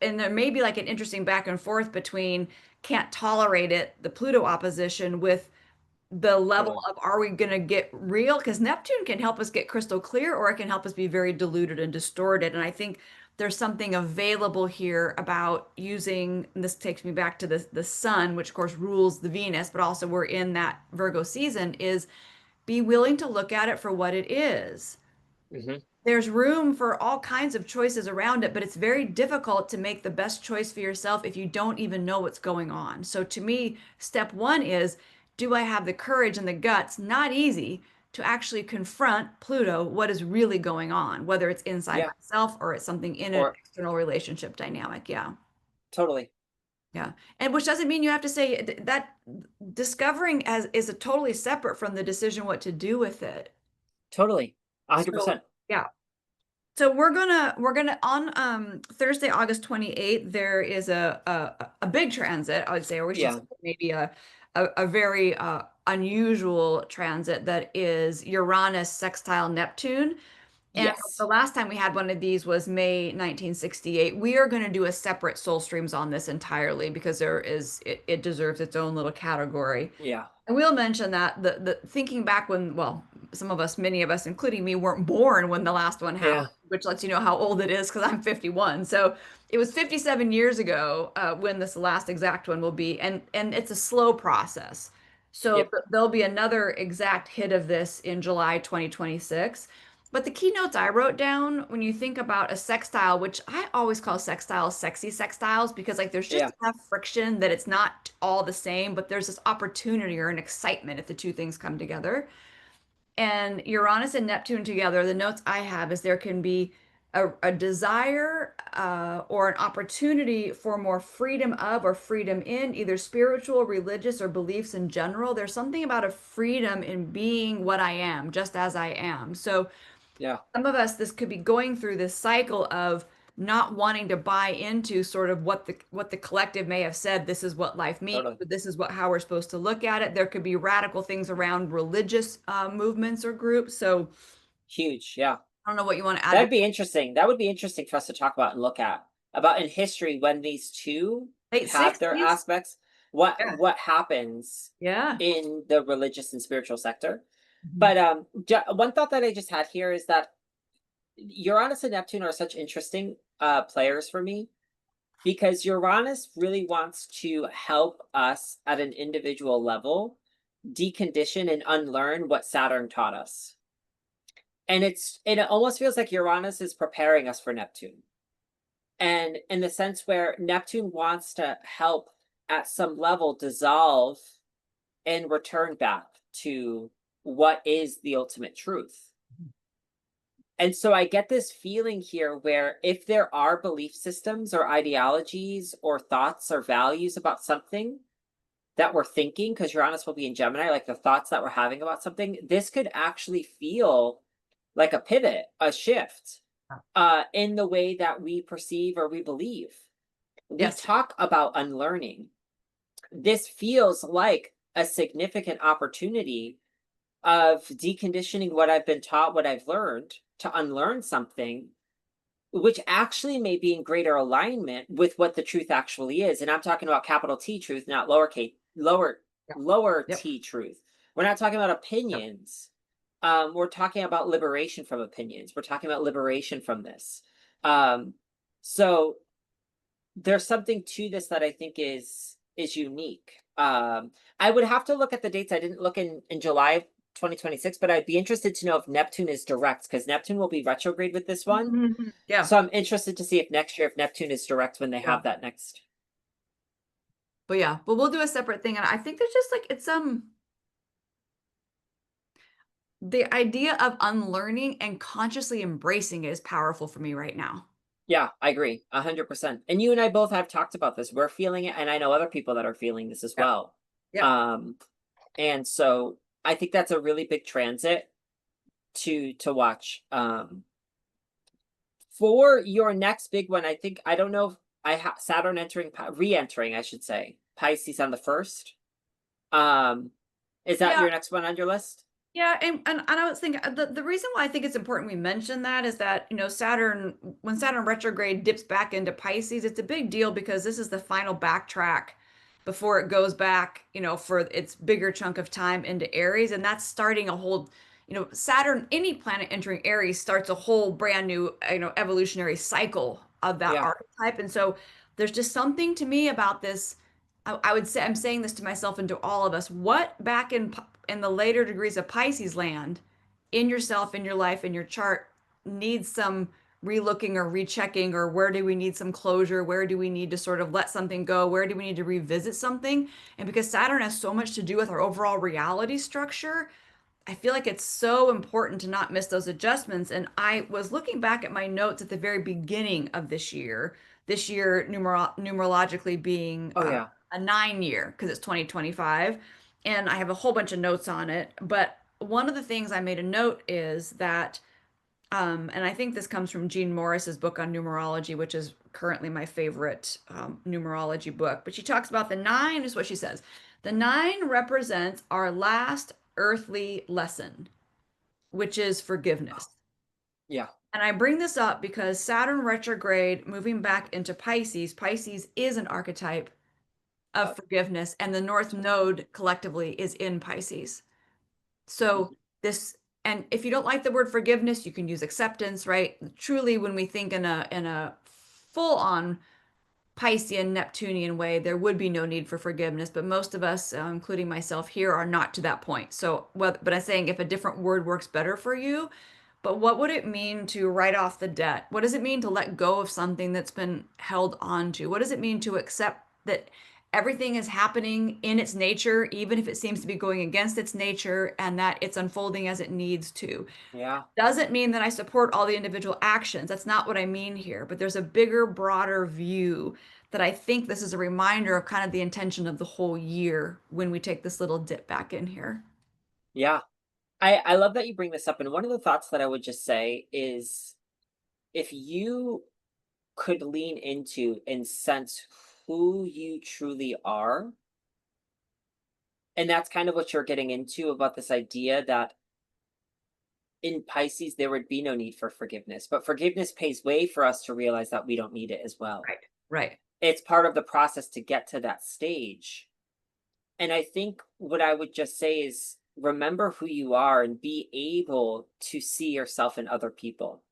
and there may be like an interesting back and forth between can't tolerate it, the Pluto opposition, with the level Totally. of are we going to get real? Because Neptune can help us get crystal clear, or it can help us be very diluted and distorted. And I think there's something available here about using, and this takes me back to the sun, which of course rules the Venus, but also we're in that Virgo season, is be willing to look at it for what it is. Hmm. There's room for all kinds of choices around it, but it's very difficult to make the best choice for yourself if you don't even know what's going on. So to me, step one is, do I have the courage and the guts, not easy, to actually confront Pluto, what is really going on, whether it's inside Yeah, myself or it's something in an or external relationship dynamic. Yeah. totally, Yeah. And which doesn't mean you have to say that discovering as is a totally separate from the decision what to do with it. totally, So 100%. yeah. So we're gonna on Thursday, August 28th, there is a big transit, I would say, or we should say Yeah. maybe a very unusual transit that is Uranus sextile Neptune. And the Yes. last time we had one of these was May 1968. We are going to do a separate soul streams on this entirely because it deserves its own little category. Yeah. I will mention that the thinking back when, well, some of us, many of us, including me, weren't born when the last one happened, Yeah. which lets you know how old it is because I'm 51. So it was 57 years ago when this last exact one will be, and it's a slow process. So Yep. there'll be another exact hit of this in July 2026. But the keynotes I wrote down when you think about a sextile, which I always call sextiles sexy sextiles because like there's just Yeah. enough friction that it's not all the same, but there's this opportunity or an excitement if the two things come together. And Uranus and Neptune together, the notes I have is there can be a desire or an opportunity for more freedom of or freedom in either spiritual, religious, or beliefs in general. There's something about a freedom in being what I am, just as I am. So Yeah. some of us, this could be going through this cycle of not wanting to buy into sort of what the collective may have said, this is what life means, Totally. but this is what how we're supposed to look at it. There could be radical things around religious movements or groups. So Huge. Yeah. I don't know what you want to add to That'd be interesting. That would be interesting for us to talk about and look at about in history when these two late have their 60s. aspects. What Yeah. what happens Yeah. in the religious and spiritual sector? Mhm. But one thought that I just had here is that Uranus and Neptune are such interesting players for me because Uranus really wants to help us at an individual level decondition and unlearn what Saturn taught us. And it almost feels like Uranus is preparing us for Neptune. And in the sense where Neptune wants to help at some level dissolve and return back to what is the ultimate truth. And so I get this feeling here where if there are belief systems or ideologies or thoughts or values about something that we're thinking, because Uranus will be in Gemini, like the thoughts that we're having about something, this could actually feel like a pivot, a shift in the way that we perceive or we believe. We Yes. talk about unlearning. This feels like a significant opportunity of deconditioning what I've been taught, what I've learned, to unlearn something which actually may be in greater alignment with what the truth actually is. And I'm talking about capital T truth, not Yep. lower Yep. T truth. We're not talking about Yep. opinions. We're talking about liberation from opinions. We're talking about liberation from this. Um, so there's something to this that I think is unique. I would have to look at the dates. I didn't look in July of 2026, but I'd be interested to know if Neptune is direct because Neptune will be retrograde with this one. Mhm. Yeah. So I'm interested to see if next year if Neptune is direct when they Yeah. have that next. But yeah, but we'll do a separate thing. And I think there's just like it's the idea of unlearning and consciously embracing it is powerful for me right now. Yeah, I agree 100%. And you and I both have talked about this. We're feeling it, and I know other people that are feeling this as Yep. well. Yep. Um, and so I think that's a really big transit to watch. For your next big one, I think I don't know if I have Saturn entering re-entering, I should say, Pisces on the first. Um, is that Yeah. your next one on your list? Yeah, and I was thinking the reason why I think it's important we mention that is that, Saturn, when Saturn retrograde dips back into Pisces, it's a big deal because this is the final backtrack before it goes back, for its bigger chunk of time into Aries. And that's starting a whole, Saturn, any planet entering Aries starts a whole brand new, evolutionary cycle of that Yeah. archetype. And so there's just something to me about this. I would say I'm saying this to myself and to all of us. What back in the later degrees of Pisces land in yourself, in your life, in your chart needs some relooking or rechecking, or where do we need some closure? Where do we need to sort of let something go? Where do we need to revisit something? And because Saturn has so much to do with our overall reality structure, I feel like it's so important to not miss those adjustments. And I was looking back at my notes at the very beginning of this year numerologically being Oh yeah. a 9 year because it's 2025. And I have a whole bunch of notes on it. But one of the things I made a note is that, and I think this comes from Jean Morris's book on numerology, which is currently my favorite numerology book. But she talks about the nine, is what she says. The nine represents our last earthly lesson, which is forgiveness. Yeah. And I bring this up because Saturn retrograde moving back into Pisces, Pisces is an archetype of forgiveness, and the North Node collectively is in Pisces. So Mhm. this, and if you don't like the word forgiveness, you can use acceptance, right? Truly, when we think in a full on Piscean, Neptunian way, there would be no need for forgiveness. But most of us, including myself here, are not to that point. So, but I'm saying if a different word works better for you, but what would it mean to write off the debt? What does it mean to let go of something that's been held on to? What does it mean to accept that everything is happening in its nature, even if it seems to be going against its nature, and that it's unfolding as it needs to? Yeah. Doesn't mean that I support all the individual actions. That's not what I mean here. But there's a bigger, broader view that I think this is a reminder of kind of the intention of the whole year when we take this little dip back in here. Yeah. I love that you bring this up. And one of the thoughts that I would just say is if you could lean into and sense who you truly are, and that's kind of what you're getting into about this idea that in Pisces there would be no need for forgiveness, but forgiveness pays way for us to realize that we don't need it as well. Right. Right. It's part of the process to get to that stage. And I think what I would just say is remember who you are and be able to see yourself in other people.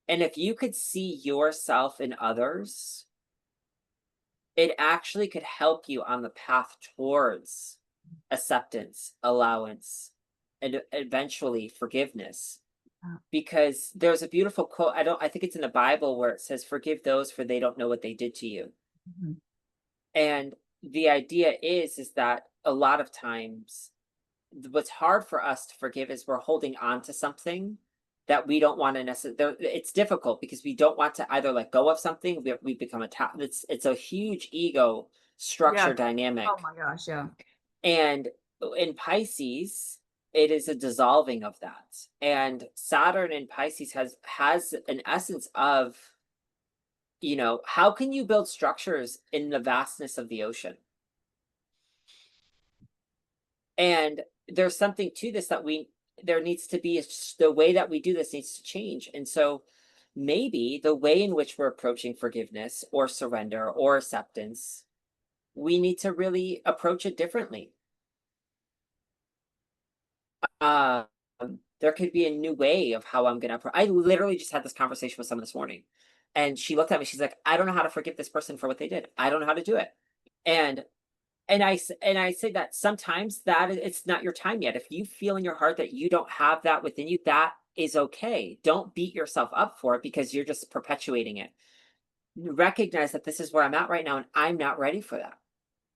And if you could see yourself in others, it actually could help you on the path towards acceptance, allowance, and eventually forgiveness. Because there's a beautiful quote, I think it's in the Bible where it says, "Forgive those for they don't know what they did to you." Mhm. And the idea is that a lot of times what's hard for us to forgive is we're holding on to something that we don't want to necessarily. It's difficult because we don't want to either let go of something. We become attached. It's a huge ego Yeah. structure Oh dynamic, my gosh. Yeah. and in Pisces, it is a dissolving of that. And Saturn in Pisces has an essence of how can you build structures in the vastness of the ocean? And there's something to this that there needs to be the way that we do this needs to change. And so maybe the way in which we're approaching forgiveness or surrender or acceptance, we need to really approach it differently. Um, there could be a new way of how I'm gonna. I literally just had this conversation with someone this morning, and she looked at me. She's like, "I don't know how to forgive this person for what they did. I don't know how to do it." And and I say that sometimes it's not your time yet. If you feel in your heart that you don't have that within you, that is okay. Don't beat yourself up for it because you're just perpetuating it. Recognize that this is where I'm at right now and I'm not ready for that.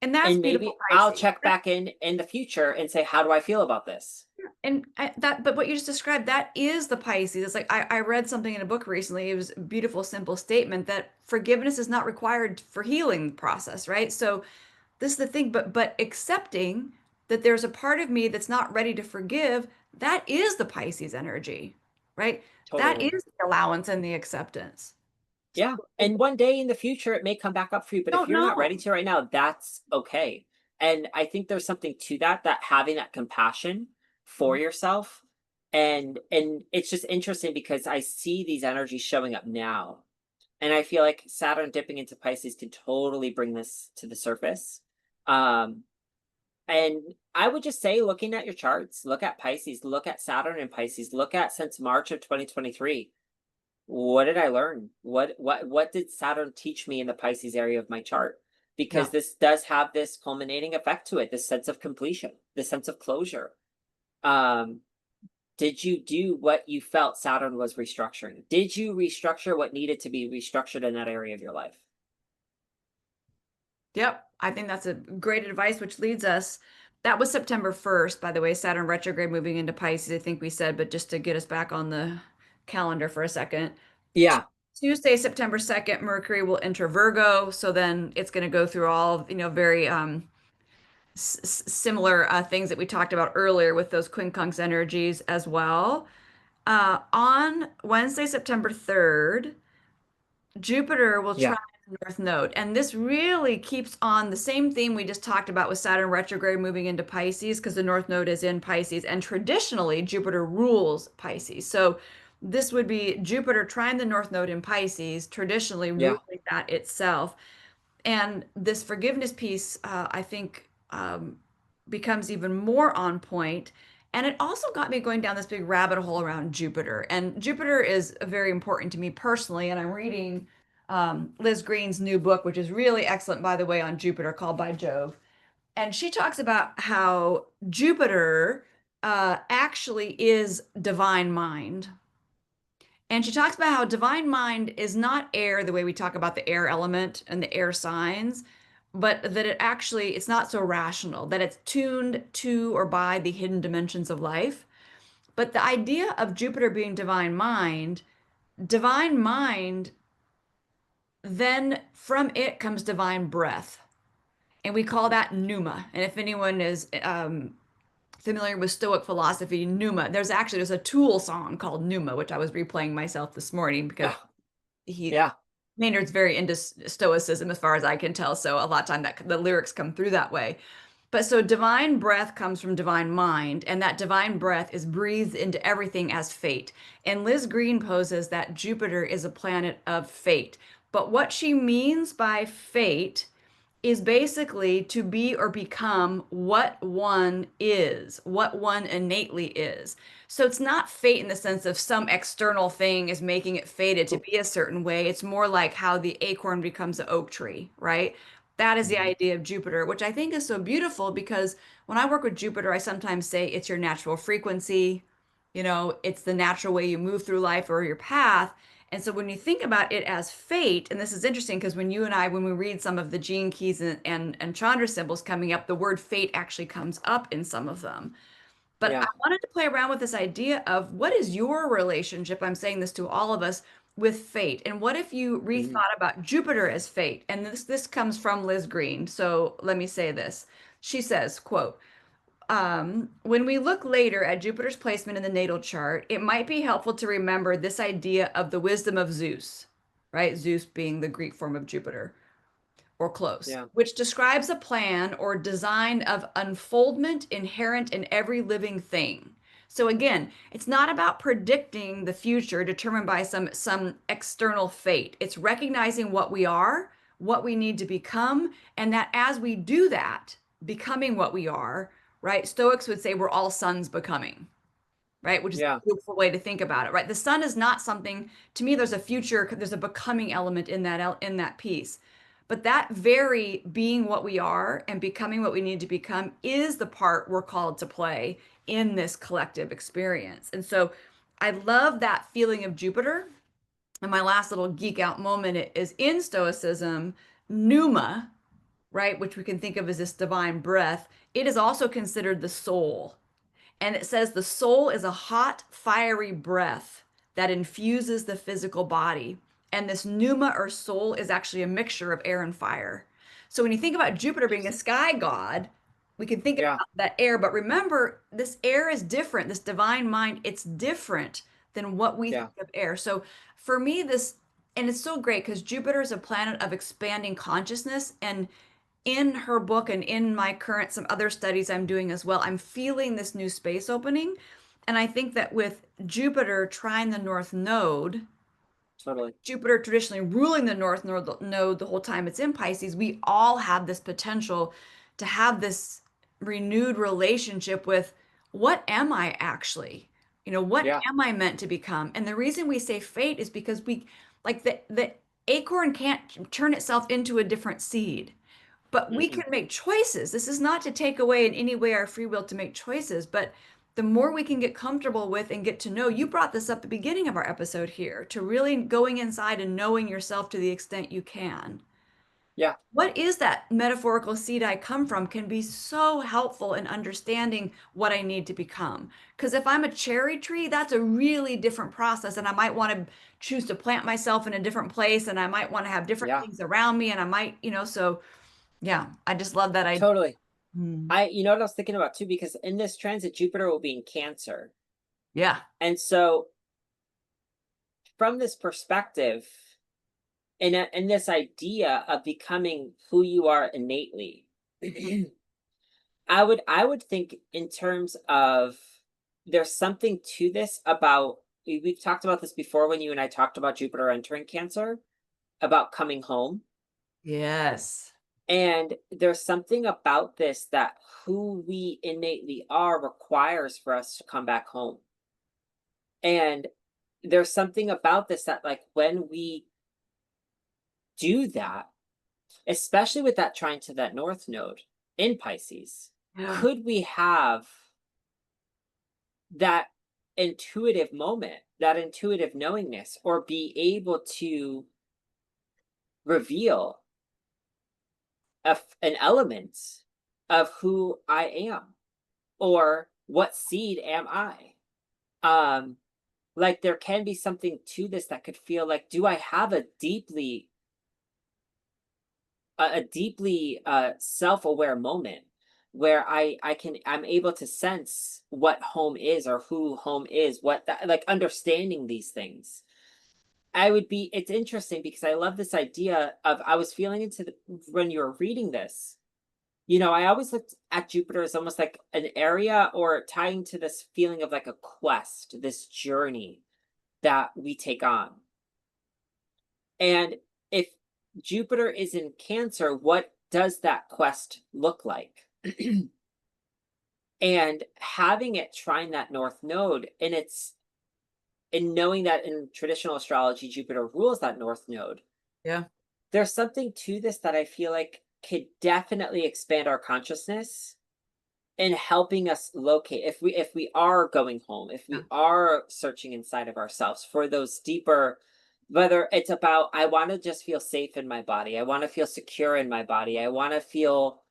And that's And beautiful, maybe I'll Pisces. check back in the future and say, how do I feel about this? but what you just described, that is the Pisces. It's like I read something in a book recently. It was a beautiful, simple statement that forgiveness is not required for healing process, right? So this is the thing, but accepting that there's a part of me that's not ready to forgive, that is the Pisces energy, right? That Totally. is the allowance and the acceptance. So Yeah. And one day in the future, it may come back up for you. But if don't you're not ready know. to right now, that's okay. And I think there's something to that, that having that compassion for yourself. And it's just interesting because I see these energies showing up now. And I feel like Saturn dipping into Pisces can totally bring this to the surface. Um, and I would just say, looking at your charts, look at Pisces, look at Saturn and Pisces, look at since March of 2023. What did I learn? What did Saturn teach me in the Pisces area of my chart? Yeah. Because this does have this culminating effect to it, this sense of completion, this sense of closure. Um, did you do what you felt Saturn was restructuring? Did you restructure what needed to be restructured in that area of your life? Yep, I think that's a great advice, which leads us. That was September 1st, by the way, Saturn retrograde moving into Pisces, I think we said, but just to get us back on the calendar for a second. Yeah, Tuesday, September 2nd, Mercury will enter Virgo, so then it's going to go through all, very similar things that we talked about earlier with those quincunx energies as well. On Wednesday, September 3rd, Jupiter will yeah, try the North Node. And this really keeps on the same theme we just talked about with Saturn retrograde moving into Pisces, because the North Node is in Pisces. And traditionally, Jupiter rules Pisces. So this would be Jupiter trying the North Node in Pisces, traditionally yeah. ruling that itself. And this forgiveness piece, I think, becomes even more on point. And it also got me going down this big rabbit hole around Jupiter. And Jupiter is very important to me personally. And I'm reading Liz Green's new book, which is really excellent, by the way, on Jupiter, called By Jove. And she talks about how Jupiter actually is divine mind. And she talks about how divine mind is not air the way we talk about the air element and the air signs, but that it's not so rational, that it's tuned to or by the hidden dimensions of life. But the idea of Jupiter being divine mind, then from it comes divine breath. And we call that pneuma. And if anyone is familiar with Stoic philosophy, pneuma, there's a Tool song called Pneuma, which I was replaying myself this morning because Oh, he yeah, Maynard's very into stoicism as far as I can tell. So a lot of time that the lyrics come through that way. But so divine breath comes from divine mind, and that divine breath is breathed into everything as fate. And Liz Green poses that Jupiter is a planet of fate. But what she means by fate is basically to be or become what one is, what one innately is. So it's not fate in the sense of some external thing is making it fated to be a certain way. It's more like how the acorn becomes an oak tree, right? That is the mhm, idea of Jupiter, which I think is so beautiful because when I work with Jupiter, I sometimes say it's your natural frequency. It's the natural way you move through life or your path. And so when you think about it as fate, and this is interesting because when we read some of the gene keys and Chandra symbols coming up, the word fate actually comes up in some of them. But I yeah, wanted to play around with this idea of what is your relationship? I'm saying this to all of us with fate. And what if you mhm, rethought about Jupiter as fate? And this comes from Liz Green. So let me say this. She says, quote, when we look later at Jupiter's placement in the natal chart, it might be helpful to remember this idea of the wisdom of Zeus, right? Zeus being the Greek form of Jupiter, or close, yeah, which describes a plan or design of unfoldment inherent in every living thing. So again, it's not about predicting the future determined by some external fate. It's recognizing what we are, what we need to become, and that as we do that, becoming what we are, right? Stoics would say we're all sons becoming, right? Which is a yeah, beautiful way to think about it, right? The sun is not something, to me, there's a future, there's a becoming element in that piece. But that very being what we are and becoming what we need to become is the part we're called to play in this collective experience. And so I love that feeling of Jupiter. And my last little geek out moment is in Stoicism, pneuma, right, which we can think of as this divine breath. It is also considered the soul. And it says the soul is a hot, fiery breath that infuses the physical body. And this pneuma or soul is actually a mixture of air and fire. So when you think about Jupiter being a Interesting. sky god, we can think Yeah, about that air. But remember, this air is different. This divine mind, it's different than what we yeah, think of air. So for me, this, and it's so great because Jupiter is a planet of expanding consciousness. And in her book and in my current some other studies I'm doing as well, I'm feeling this new space opening. And I think that with Jupiter trine the North Node, totally. Jupiter traditionally ruling the Node the whole time it's in Pisces, we all have this potential to have this renewed relationship with what am I actually? What Yeah. am I meant to become? And the reason we say fate is because we, like the acorn can't turn itself into a different seed. But we Mm-mm. can make choices. This is not to take away in any way our free will to make choices, but the more we can get comfortable with and get to know, you brought this up at the beginning of our episode here, to really going inside and knowing yourself to the extent you can. Yeah. What is that metaphorical seed I come from can be so helpful in understanding what I need to become. Because if I'm a cherry tree, that's a really different process. And I might want to choose to plant myself in a different place and I might want to have different Yeah. things around me. And I might, so yeah, I just love that idea. Totally. Mm. You know what I was thinking about too, because in this transit, Jupiter will be in Cancer. Yeah. And so from this perspective, and this idea of becoming who you are innately, I would think in terms of there's something to this about we've talked about this before when you and I talked about Jupiter entering Cancer, about coming home. Yes. And there's something about this that who we innately are requires for us to come back home. And there's something about this that, like, when we do that, especially with that trine to that North Node in Pisces, Yeah. could we have that intuitive moment, that intuitive knowingness, or be able to reveal an element of who I am, or what seed am I? Um, like there can be something to this that could feel like, do I have a deeply self-aware moment where I'm able to sense what home is or who home is, what that, like understanding these things. It's interesting because I love this idea of, I was feeling into when you were reading this. I always looked at Jupiter as almost like an area, or tying to this feeling of like a quest, this journey that we take on. And if Jupiter is in Cancer, what does that quest look like? And having it trine that North Node, and knowing that in traditional astrology, Jupiter rules that North Node, Yeah. there's something to this that I feel like could definitely expand our consciousness in helping us locate, if we are going home, if Yeah. we are searching inside of ourselves for those deeper, whether it's about, I want to just feel safe in my body, I want to feel secure in my body, I want to feel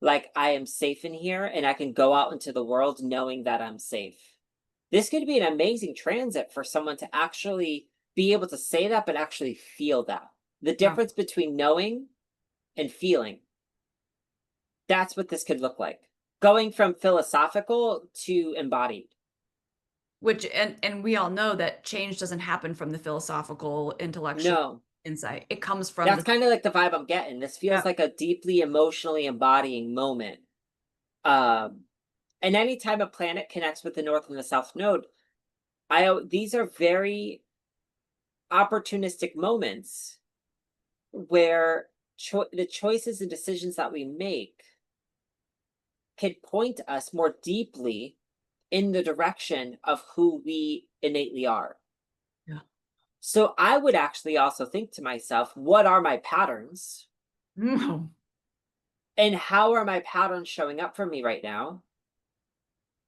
like I am safe in here and I can go out into the world knowing that I'm safe. This could be an amazing transit for someone to actually be able to say that, but actually feel that. The Yeah. difference between knowing and feeling, that's what this could look like. Going from philosophical to embodied. Which and we all know that change doesn't happen from the philosophical, intellectual No, insight. It comes from that's the kind of like the vibe I'm getting. This yeah. feels like a deeply emotionally embodying moment. Um, and anytime a planet connects with the North and the South Node, these are very opportunistic moments where the choices and decisions that we make can point us more deeply in the direction of who we innately are. Yeah. So I would actually also think to myself, what are my patterns? Mm. And how are my patterns showing up for me right now?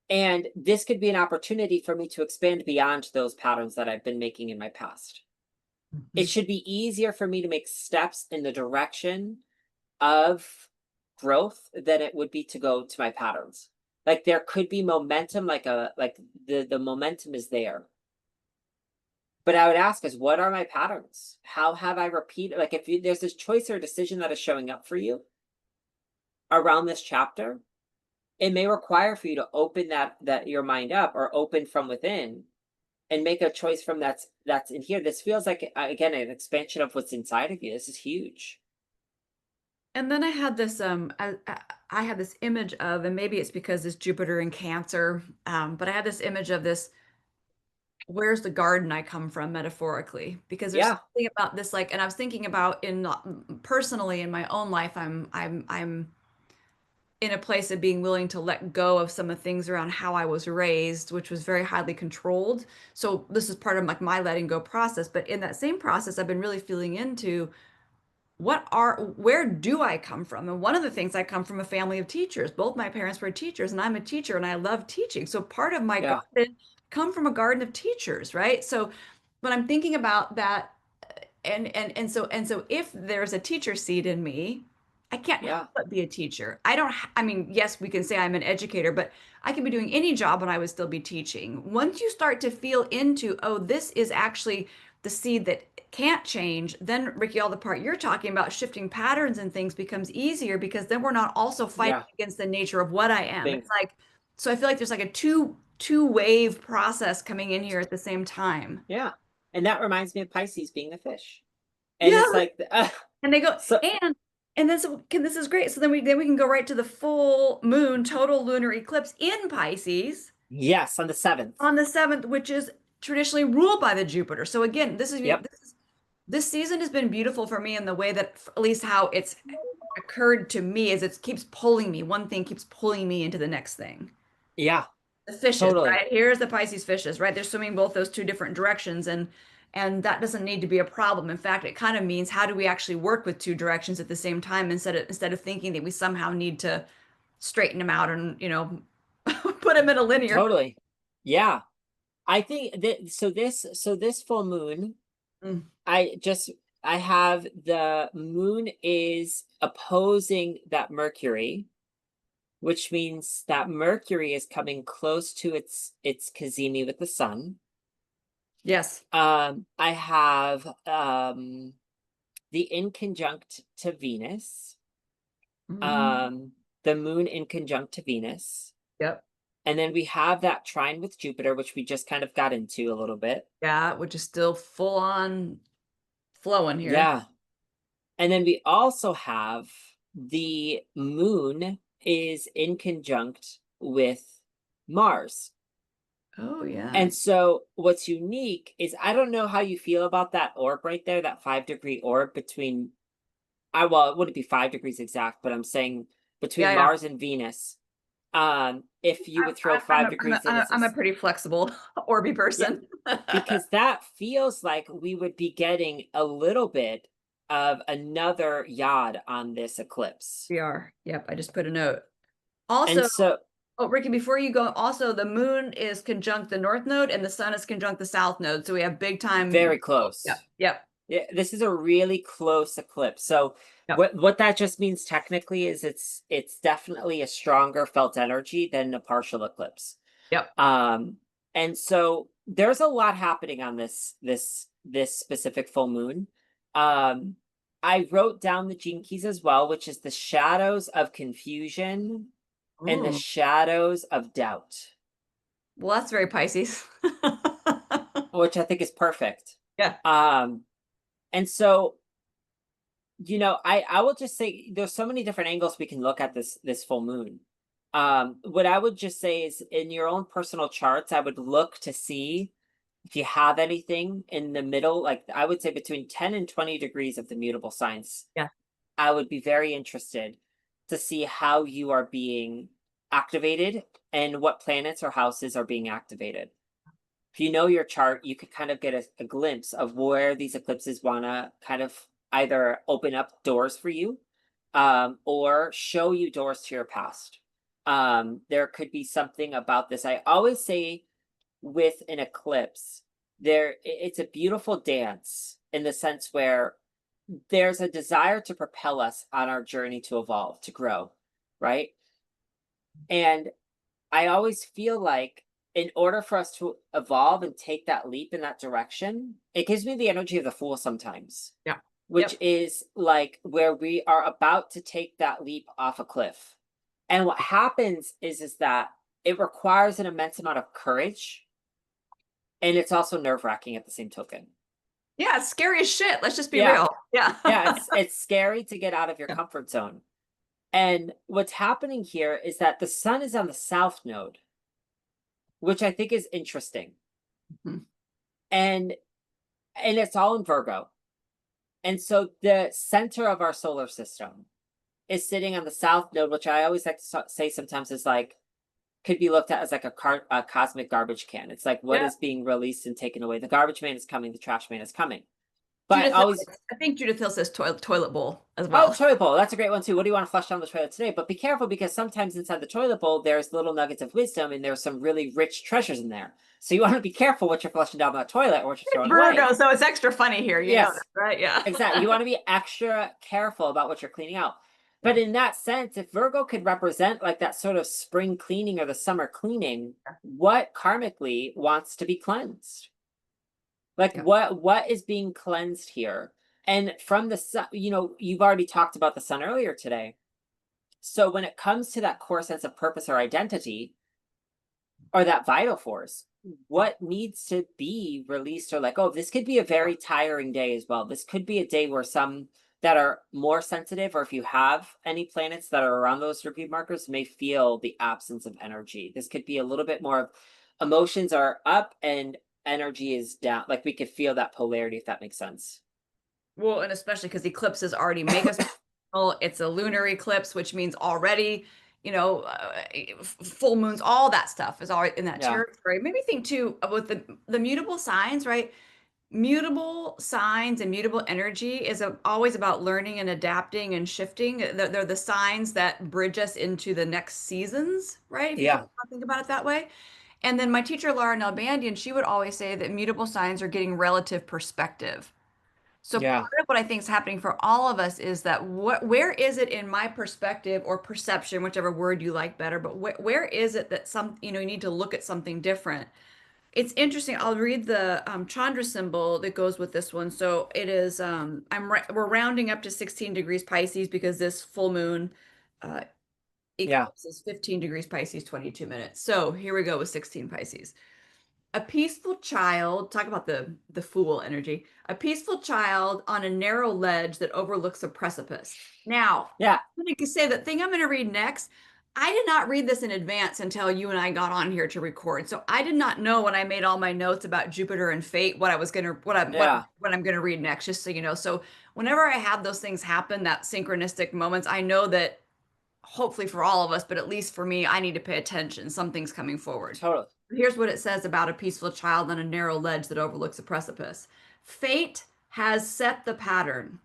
And this could be an opportunity for me to expand beyond those patterns that I've been making in my past. It Mhm. should be easier for me to make steps in the direction of growth than it would be to go to my patterns. Like there could be momentum, like the momentum is there. But I would ask is, what are my patterns? How have I repeated? Like if there's this choice or decision that is showing up for you around this chapter, it may require for you to open that your mind up, or open from within, and make a choice from that's in here. This feels like, again, an expansion of what's inside of you. This is huge. And then I had this I had this image of, and maybe it's because it's Jupiter in Cancer, but I had this image of this, where's the garden I come from metaphorically, because there's Yeah, something about this, like, and I was thinking about in personally in my own life, I'm in a place of being willing to let go of some of the things around how I was raised, which was very highly controlled. So this is part of like my letting go process. But in that same process, I've been really feeling into where do I come from? And one of the things, I come from a family of teachers. Both my parents were teachers, and I'm a teacher and I love teaching. So part of my yeah, garden come from a garden of teachers, right? So when I'm thinking about that, and so if there's a teacher seed in me, I can't help yeah, but be a teacher. I don't I mean, yes, we can say I'm an educator, but I could be doing any job and I would still be teaching. Once you start to feel into, oh, this is actually the seed that can't change, then Ricky, all the part you're talking about, shifting patterns and things, becomes easier, because then we're not also fighting yeah. against the nature of what I am. Thing. It's like, so I feel like there's like a two wave process coming in here at the same time. Yeah. And that reminds me of Pisces being the fish. And Yeah. it's like, And they go, so and then so can this is great. So then we can go right to the full moon total lunar eclipse in Pisces yes, on the 7th. on the 7th, which is traditionally ruled by the Jupiter. So again, Yep. this season has been beautiful for me in the way that, at least how it's occurred to me, is it keeps pulling me. One thing keeps pulling me into the next thing. Yeah, The fishes, totally. right? Here's the Pisces fishes, right? They're swimming both those two different directions, and that doesn't need to be a problem. In fact, it kind of means, how do we actually work with two directions at the same time, instead of thinking that we somehow need to straighten them out and, put them in a linear. Totally. Yeah. I think that so this full moon, Mm. I just I have the moon is opposing that Mercury, which means that Mercury is coming close to its cazimi with the sun. Yes. I have the in conjunct to Venus, Mm. um, the moon in conjunct to Venus, Yep. and then we have that trine with Jupiter, which we just kind of got into a little bit. Yeah, which is still full on flowing here. Yeah. And then we also have the moon is in conjunct with Mars. Oh yeah. And so what's unique is, I don't know how you feel about that orb right there, that 5-degree orb between well, it wouldn't be 5 degrees exact, but I'm saying between Yeah, yeah. Mars and Venus. If you would throw I'm five a, I'm a, degrees in I'm a, as I'm a pretty flexible Orby yeah, person. because that feels like we would be getting a little bit of another yod on this eclipse. We are. Yep, I just put a note. And Also, so oh, Ricky, before you go, also the moon is conjunct the north node and the sun is conjunct the south node. So we have big time. very Yep, close. yep, Yeah, this is a really close eclipse. So yep, what that just means technically is it's definitely a stronger felt energy than a partial eclipse. yep. Um, and so there's a lot happening on this specific full moon. Um, I wrote down the gene keys as well, which is the shadows of confusion and the Ooh. shadows of doubt, Well, that's very Pisces. which I think is perfect. Yeah. Um, and so I will just say there's so many different angles we can look at this full moon. What I would just say is, in your own personal charts, I would look to see if you have anything in the middle, like I would say between 10 and 20 degrees of the mutable signs. Yeah. I would be very interested to see how you are being activated and what planets or houses are being activated. If you know your chart, you could kind of get a glimpse of where these eclipses want to kind of either open up doors for you, or show you doors to your past. There could be something about this. I always say with an eclipse, it's a beautiful dance in the sense where there's a desire to propel us on our journey to evolve, to grow, right? And I always feel like in order for us to evolve and take that leap in that direction, it gives me the energy of the fool sometimes, Yeah. which Yep. is like where we are about to take that leap off a cliff. And what happens is that it requires an immense amount of courage, and it's also nerve-wracking at the same token. Yeah, it's scary as shit. Let's just be Yeah. real. Yeah. Yeah, it's scary to get out of your Yeah. comfort zone. And what's happening here is that the sun is on the south node, which I think is interesting. Mhm. And it's all in Virgo. And so the center of our solar system is sitting on the south node, which I always like to say sometimes is like could be looked at as like a cosmic garbage can. It's like what Yeah. is being released and taken away. The garbage man is coming, the trash man is coming. But Judith Hill, always, I think Judith Hill says toilet bowl as oh, well. toilet bowl. That's a great one too. What do you want to flush down the toilet today? But be careful because sometimes inside the toilet bowl, there's little nuggets of wisdom and there's some really rich treasures in there. So you want to be careful what you're flushing down that toilet or what you're It's throwing away. Virgo, so it's extra funny here. You know that, Yes, right? Yeah. exactly. You want to be extra careful about what you're cleaning out. But Yeah. in that sense, if Virgo could represent like that sort of spring cleaning or the summer cleaning, what karmically wants to be cleansed? Like Yeah. what is being cleansed here? And from the sun, you've already talked about the sun earlier today. So when it comes to that core sense of purpose or identity or that vital force, what needs to be released or like, oh, this could be a very tiring day as well. This could be a day where some that are more sensitive, or if you have any planets that are around those repeat markers, may feel the absence of energy. This could be a little bit more of emotions are up and energy is down. Like we could feel that polarity, if that makes sense. Well, and especially because eclipses already make us it's a lunar eclipse, which means already, full moons, all that stuff is already in that Yeah. territory. Maybe think too with the mutable signs, right? Mutable signs and mutable energy is always about learning and adapting and shifting. They're the signs that bridge us into the next seasons, right? If you Yeah. think about it that way. And then my teacher, Laura Nalbandian, she would always say that mutable signs are getting relative perspective. So Yeah. part of what I think is happening for all of us is that where is it in my perspective or perception, whichever word you like better, but where is it that you need to look at something different? It's interesting. I'll read the Chandra symbol that goes with this one. So it is we're rounding up to 16 degrees Pisces because this full moon uh, Yeah. eclipse is 15 degrees Pisces, 22 minutes. So here we go with 16 Pisces. A peaceful child, talk about the fool energy. A peaceful child on a narrow ledge that overlooks a precipice. Now, Yeah. I'm going to say the thing I'm going to read next. I did not read this in advance until you and I got on here to record. So I did not know when I made all my notes about Jupiter and fate what I was going to Yeah. what I'm going to read next, just so you know. So whenever I have those things happen, that synchronistic moments, I know that hopefully for all of us, but at least for me, I need to pay attention. Something's coming forward. Totally. Here's what it says about a peaceful child on a narrow ledge that overlooks a precipice. Fate has set the pattern.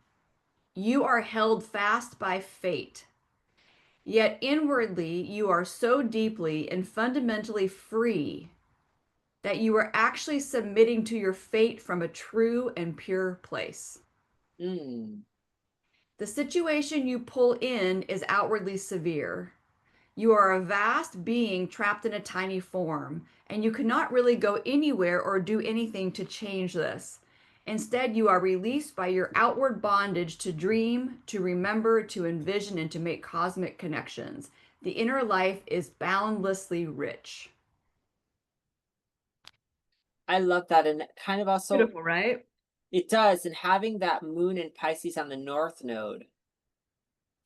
You are held fast by fate. Yet inwardly, you are so deeply and fundamentally free that you are actually submitting to your fate from a true and pure place. Mm. The situation you pull in is outwardly severe. You are a vast being trapped in a tiny form, and you cannot really go anywhere or do anything to change this. Instead, you are released by your outward bondage to dream, to remember, to envision, and to make cosmic connections. The inner life is boundlessly rich. I love that. And kind of also, Beautiful, right? it does. And having that moon in Pisces on the north node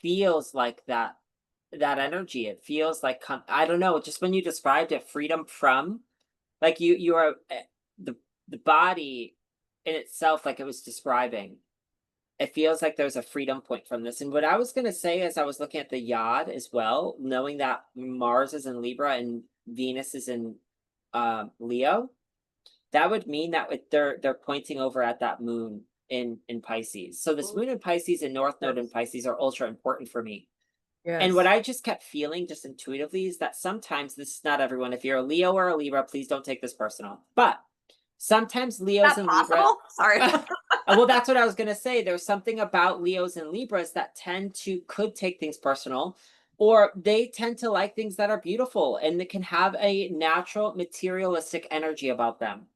feels like that energy. It feels like I don't know, just when you described it, freedom from like you are the the body in itself, like it was describing. It feels like there's a freedom point from this. And what I was gonna say as I was looking at the yod as well, knowing that Mars is in Libra and Venus is in Leo, that would mean that they're pointing over at that moon in Pisces. So this moon in Pisces and North Node in Yes. Pisces are ultra important for me. And what Yes. I just kept feeling just intuitively is that sometimes this is not everyone. If you're a Leo or a Libra, please don't take this personal. But sometimes Leos That and Libra, possible? Sorry. well, that's what I was gonna say. There's something about Leos and Libras that tend to could take things personal. or they tend to like things that are beautiful and that can have a natural materialistic energy about them.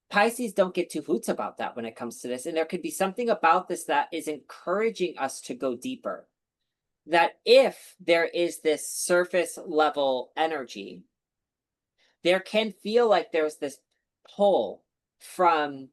Pisces don't get two hoots about that when it comes to this. And there could be something about this that is encouraging us to go deeper. That if there is this surface level energy, there can feel like there's this pull from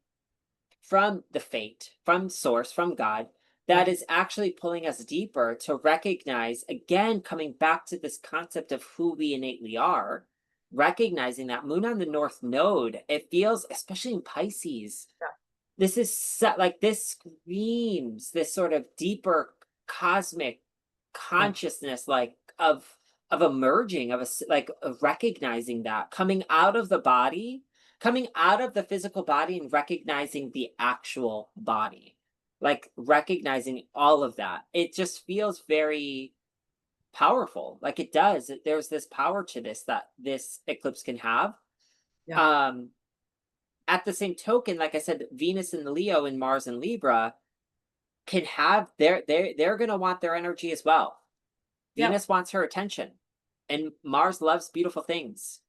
the fate, from source, from God, Yeah. that is actually pulling us deeper to recognize, again, coming back to this concept of who we innately are, recognizing that moon on the north node, it feels, especially in Pisces, Yeah. this is like this screams this sort of deeper cosmic Yeah. consciousness, like of emerging, like of recognizing that coming out of the body, coming out of the physical body and recognizing the actual body, like recognizing all of that. It just feels very powerful, like it does. There's this power to this that this eclipse can have. Yeah. um at the same token, like I said, Venus in Leo and Mars in Libra can have they're gonna want their energy as well. Yep. Venus wants her attention, and Mars loves beautiful things.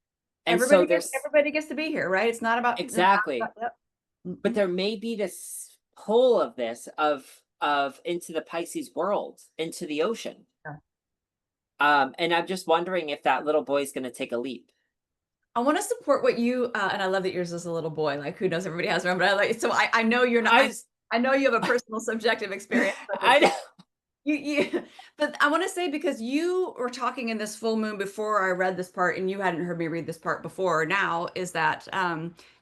And so there's Everybody gets to be here, right? It's not exactly, about, yep. but Mhm. there may be this pull of this of into the Pisces world, into the ocean. Yeah. And I'm just wondering if that little boy is gonna take a leap. I want to support what you and I love that yours is a little boy. Like who knows? Everybody has their own, but I like so I know you're not. I just I know you have a personal subjective experience with it. I know. You but I want to say because you were talking in this full moon before I read this part, and you hadn't heard me read this part before. Now is that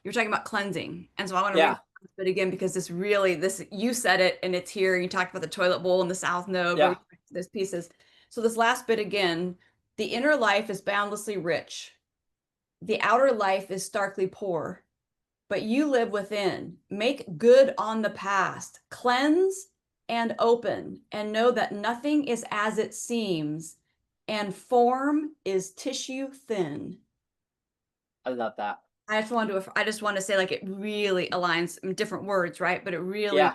you're talking about cleansing, and so I want to read Yeah, this bit again because this you said it and it's here. You talked about the toilet bowl and the south node where yeah. we those pieces. So this last bit again, the inner life is boundlessly rich. The outer life is starkly poor, but you live within. Make good on the past, cleanse and open, and know that nothing is as it seems, and form is tissue thin. I love that. I just want to say like it really aligns in different words, right? But it really Yeah.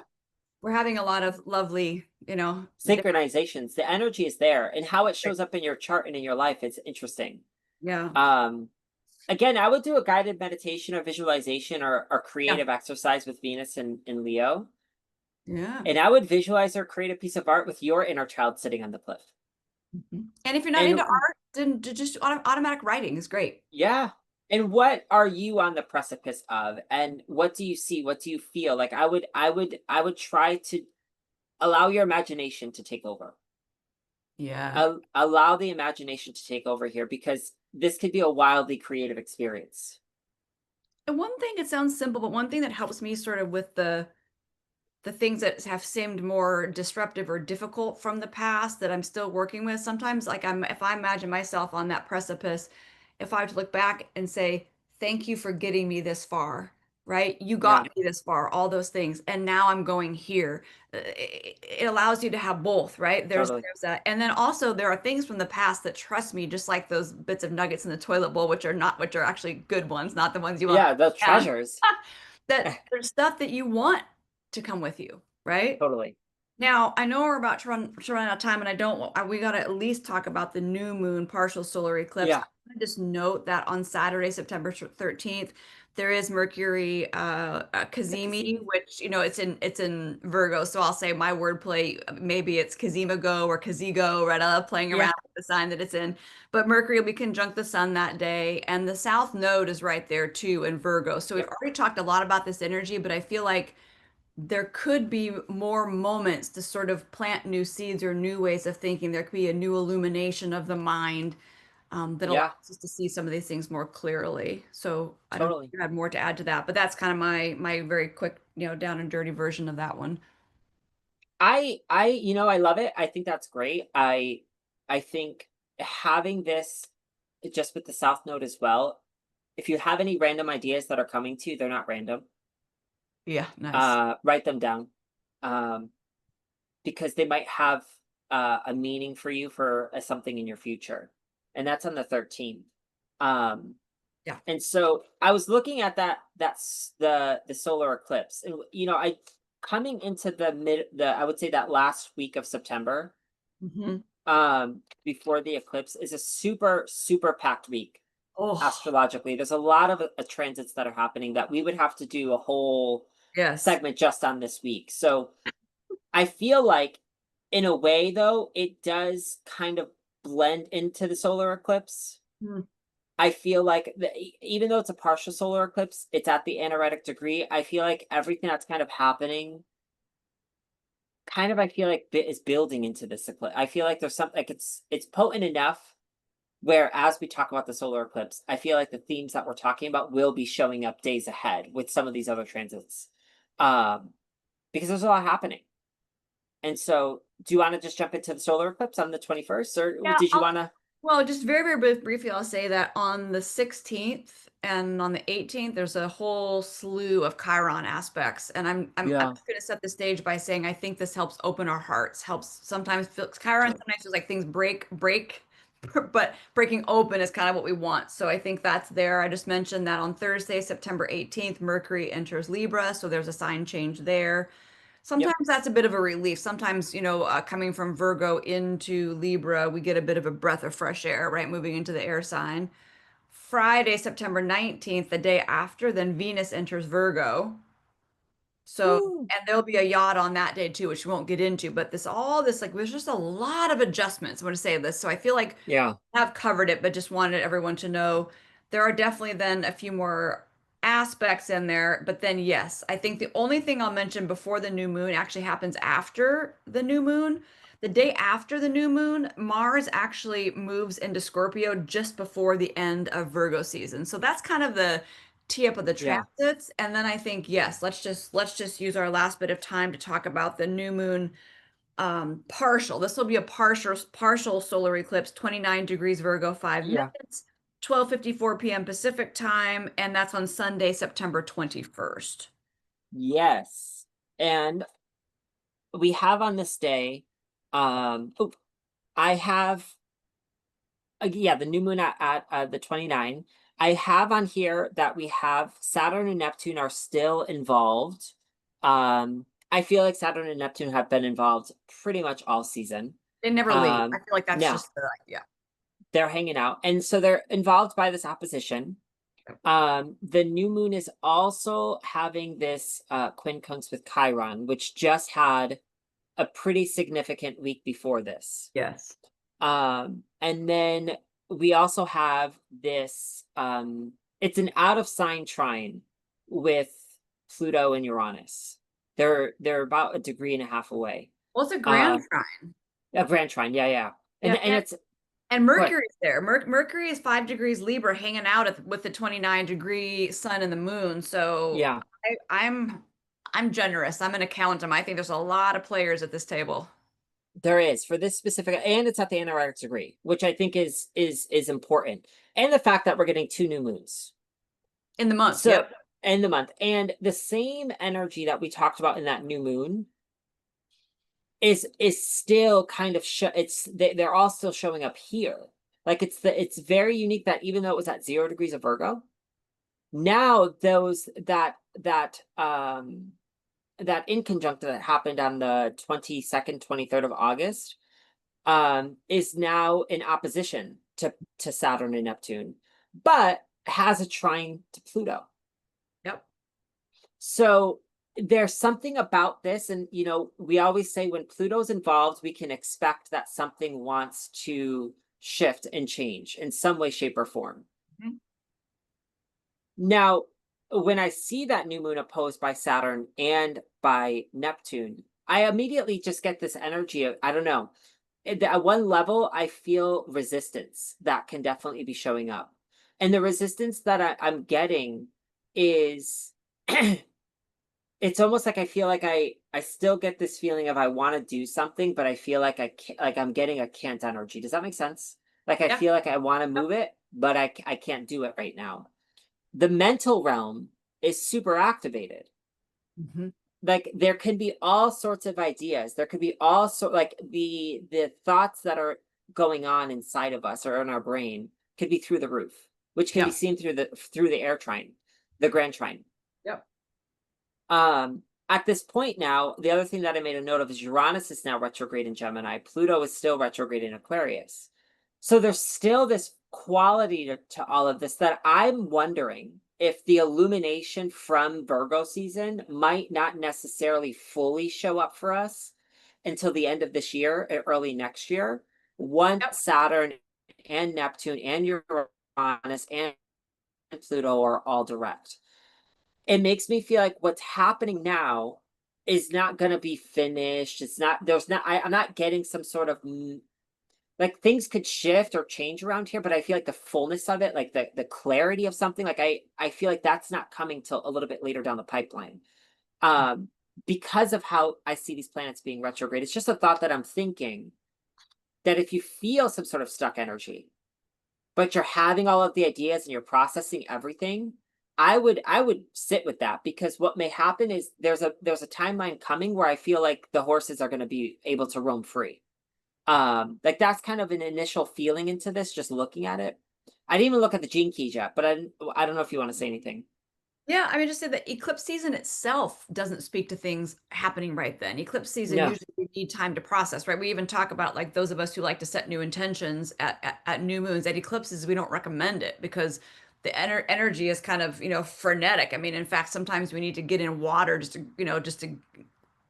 we're having a lot of lovely, different Synchronizations, the energy is there, and how it shows up in your chart and in your life, it's interesting. yeah. um Again, I would do a guided meditation or visualization or Yeah. creative exercise with Venus in Leo, Yeah. and I would visualize or create a piece of art with your inner child sitting on the cliff. Mhm. And if you're not into And art, then just automatic writing is great. yeah, and what are you on the precipice of, and what do you see, what do you feel? Like I would try to allow your imagination to take over. Yeah. Allow the imagination to take over here, because this could be a wildly creative experience. And one thing, it sounds simple, but one thing that helps me sort of with the things that have seemed more disruptive or difficult from the past that I'm still working with. Sometimes, like if I imagine myself on that precipice, if I were to look back and say, thank you for getting me this far, right? You got Yeah, me this far, all those things. And now I'm going here. It allows you to have both, right? totally. There's that. And then also there are things from the past that trust me, just like those bits of nuggets in the toilet bowl, which are actually good ones, not the ones you want. Yeah, the And treasures. that there's stuff that you want to come with you, right? Totally. Now, I know we're about to run out of time, and I don't. We got to at least talk about the new moon partial solar eclipse. I Yeah. want to just note that on Saturday, September 13th, there is Mercury Because Cazimi, which it's in Virgo. So I'll say my wordplay, maybe it's Kazimago or Kazigo, right? I love playing yeah, around with the sign that it's in. But Mercury will be conjunct the sun that day, and the South Node is right there too in Virgo. So we've yep, already talked a lot about this energy, but I feel like there could be more moments to sort of plant new seeds or new ways of thinking. There could be a new illumination of the mind that allows yeah, us to see some of these things more clearly. So I don't know if totally. you had more to add to that, but that's kind of my very quick, down and dirty version of that one. I love it. I think that's great. I think having this just with the South Node as well, if you have any random ideas that are coming to you, they're not random. Yeah, nice. Write them down. Um, because they might have a meaning for you for something in your future. And that's on the 13th. Um, Yeah. and so I was looking at that's the solar eclipse. And I coming into the I would say that last week of September, Hmm. before the eclipse is a super, super packed week Oh, astrologically. There's a lot of transits that are happening that we would have to do a whole yes. segment just on this week. So I feel like, in a way, though, it does kind of blend into the solar eclipse. Mm, I feel like even though it's a partial solar eclipse, it's at the anaretic degree. I feel like everything that's kind of happening, kind of, I feel like is building into this eclipse. I feel like there's something like it's potent enough where, as we talk about the solar eclipse, I feel like the themes that we're talking about will be showing up days ahead with some of these other transits, um, because there's a lot happening. And so, do you want to just jump into the solar eclipse on the 21st, or yeah, did you want to? well, just very, very briefly, I'll say that on the 16th and on the 18th, there's a whole slew of Chiron aspects. And I'm Yeah. just going to set the stage by saying I think this helps open our hearts, helps sometimes feel Chiron Sure. sometimes feels like things break, but breaking open is kind of what we want. So I think that's there. I just mentioned that on Thursday, September 18th, Mercury enters Libra, so there's a sign change there. Yep. Sometimes that's a bit of a relief. Sometimes, coming from Virgo into Libra, we get a bit of a breath of fresh air, right? Moving into the air sign. Friday, September 19th, the day after, then Venus enters Virgo. So, Woo. and there'll be a yacht on that day too, which we won't get into, but all this, like, there's just a lot of adjustments. I'm going to say this. So I feel like Yeah. have covered it, but just wanted everyone to know there are definitely then a few more aspects in there. But then, yes, I think the only thing I'll mention before the new moon actually happens after the new moon. The day after the new moon, Mars actually moves into Scorpio just before the end of Virgo season. So that's kind of the tee up of the Yeah. transits. And then I think, yes, let's just use our last bit of time to talk about the new moon partial. This will be a partial solar eclipse, 29 degrees Virgo, 5 Yeah. minutes, 12:54 p.m. Pacific time, and that's on Sunday, September 21st. Yes. And we have on this day, oh, I have, yeah, the new moon at the 29. I have on here that we have Saturn and Neptune are still involved. I feel like Saturn and Neptune have been involved pretty much all season. They never leave. I feel like that's No, just the idea. they're hanging out. And so they're involved by this opposition. The new moon is also having this quincunx with Chiron, which just had a pretty significant week before this. Yes. And then we also have this, it's an out of sign trine with Pluto and Uranus. They're about a degree and a half away. Well, it's a grand Uh trine. a grand trine, yeah, yeah. And Yeah, and it's and what Mercury's there. Mercury is 5 degrees Libra, hanging out with the 29-degree sun and the moon. So yeah, I'm generous. I'm going to count them. I think there's a lot of players at this table there is for this specific, and it's at the anaretic degree, which I think is important. And the fact that we're getting two new moons. in the month. So Yep. in the month. And the same energy that we talked about in that new moon is still kind of they're all still showing up here. Like it's very unique that even though it was at 0 degrees of Virgo, now those that in conjunct that happened on the 22nd, 23rd of August, is now in opposition to Saturn and Neptune, but has a trine to Pluto. Yep. So there's something about this, and we always say when Pluto's involved, we can expect that something wants to shift and change in some way, shape, or form. Mhm. Now, when I see that new moon opposed by Saturn and by Neptune, I immediately just get this energy of, I don't know. At one level, I feel resistance that can definitely be showing up. And the resistance that I'm getting is it's almost like I feel like I still get this feeling of I want to do something, but I feel like I can't, like I'm getting a can't energy. Does that make sense? Like I Yeah. feel like I want to Yep. move it, but I can't do it right now. The mental realm is super activated. Mhm. Like there can be all sorts of ideas. There could be all sort like the thoughts that are going on inside of us or in our brain could be through the roof, which can be Yep. seen through the air trine, the grand trine. Yep. Um, at this point now, the other thing that I made a note of is Uranus is now retrograde in Gemini. Pluto is still retrograde in Aquarius. So there's still this quality to all of this that I'm wondering if the illumination from Virgo season might not necessarily fully show up for us until the end of this year, early next year, once Yep. Saturn and Neptune and Uranus and Pluto are all direct. It makes me feel like what's happening now is not going to be finished. It's not, there's not, I'm not getting some sort of like things could shift or change around here, but I feel like the fullness of it, like the clarity of something, like I feel like that's not coming till a little bit later down the pipeline. Um, because of how I see these planets being retrograde. It's just a thought that I'm thinking that if you feel some sort of stuck energy, but you're having all of the ideas and you're processing everything, I would sit with that, because what may happen is there's a timeline coming where I feel like the horses are going to be able to roam free. Like that's kind of an initial feeling into this, just looking at it. I didn't even look at the gene keys yet, but I don't know if you want to say anything. Yeah, I mean, just say the eclipse season itself doesn't speak to things happening right then. Eclipse season No. usually we need time to process, right? We even talk about like those of us who like to set new intentions at new moons. At eclipses, we don't recommend it because the energy is kind of, frenetic. I mean, in fact, sometimes we need to get in water just to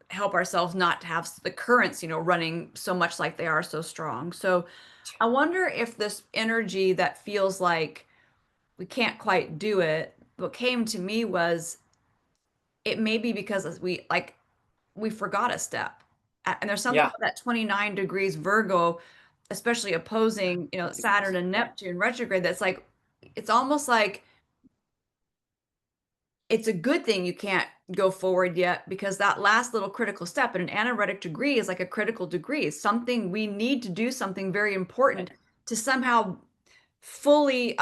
help ourselves not to have the currents, running so much like they are so strong. So I wonder if this energy that feels like we can't quite do it, what came to me was it may be because we forgot a step. And there's something Yeah. about that 29 degrees Virgo, especially opposing, Saturn and Neptune retrograde, that's like it's almost like it's a good thing you can't go forward yet because that last little critical step in an anaretic degree is like a critical degree. It's something we need to do something very important to somehow fully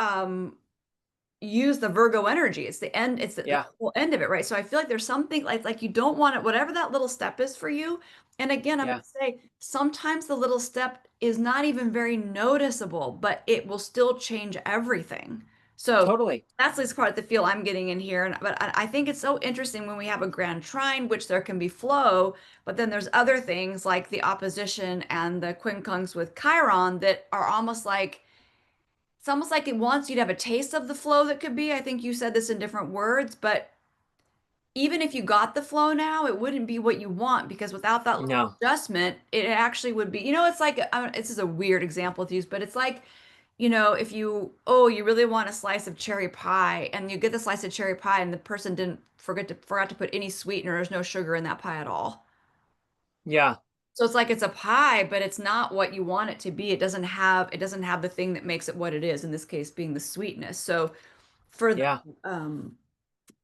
use the Virgo energy. It's the end, it's the Yeah. whole end of it, right? So I feel like there's something like you don't want it, whatever that little step is for you. And again, I'm going Yeah. to say sometimes the little step is not even very noticeable, but it will still change everything. So Totally. that's at least part of the feel I'm getting in here. And but I think it's so interesting when we have a grand trine, which there can be flow, but then there's other things like the opposition and the quincunx with Chiron that are almost like it's almost like it wants you to have a taste of the flow that could be. I think you said this in different words, but even if you got the flow now, it wouldn't be what you want because without that little No. adjustment, it actually would be, it's like, this is a weird example to use, but it's like, if you really want a slice of cherry pie and you get the slice of cherry pie and the person didn't forgot to put any sweetener, there's no sugar in that pie at all. Yeah. So it's like it's a pie, but it's not what you want it to be. It doesn't have the thing that makes it what it is, in this case being the sweetness. So for the Yeah. um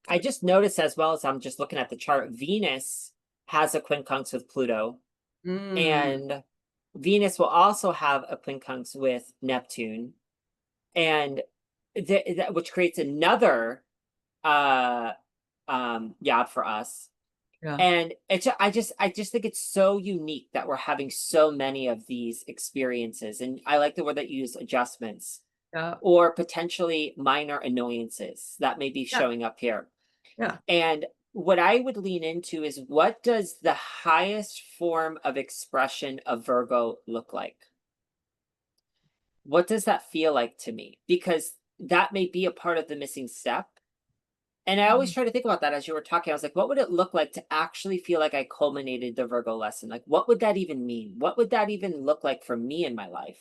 I just noticed, as well as I'm just looking at the chart, Venus has a quincunx with Pluto, mm, and Venus will also have a quincunx with Neptune, and which creates another uh yod for us. yeah, And I just think it's so unique that we're having so many of these experiences. And I like the word that you use, adjustments, yeah, or potentially minor annoyances that may be yeah, showing up here. yeah. And what I would lean into is, what does the highest form of expression of Virgo look like? What does that feel like to me? Because that may be a part of the missing step. And I always Mhm. try to think about that as you were talking. I was like, what would it look like to actually feel like I culminated the Virgo lesson? Like, what would that even mean? What would that even look like for me in my life?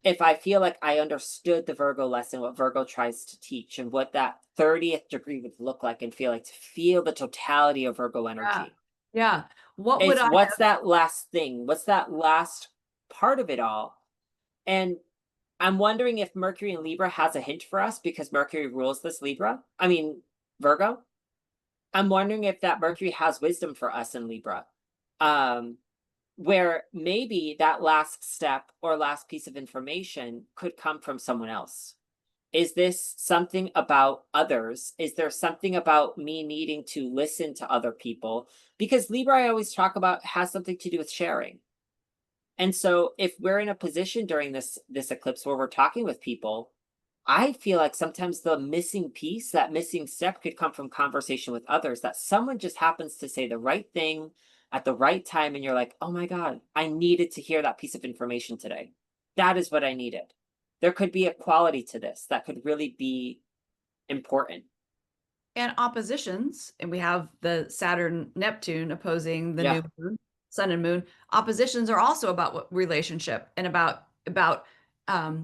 If I feel like I understood the Virgo lesson, what Virgo tries to teach, and what that 30th degree would look like and feel like, to feel the totality of Virgo Yeah, energy. yeah. What would It's I what's have? that last thing? What's that last part of it all? And I'm wondering if Mercury in Libra has a hint for us, because Mercury rules this Virgo. I'm wondering if that Mercury has wisdom for us in Libra. Um, where maybe that last step or last piece of information could come from someone else. Is this something about others? Is there something about me needing to listen to other people? Because Libra, I always talk about, has something to do with sharing. And so if we're in a position during this eclipse where we're talking with people, I feel like sometimes the missing piece, that missing step could come from conversation with others, that someone just happens to say the right thing at the right time. And you're like, oh my God, I needed to hear that piece of information today. That is what I needed. There could be a quality to this that could really be important. And oppositions, and we have the Saturn Neptune opposing the Yeah. new moon, sun and moon. Oppositions are also about what relationship and about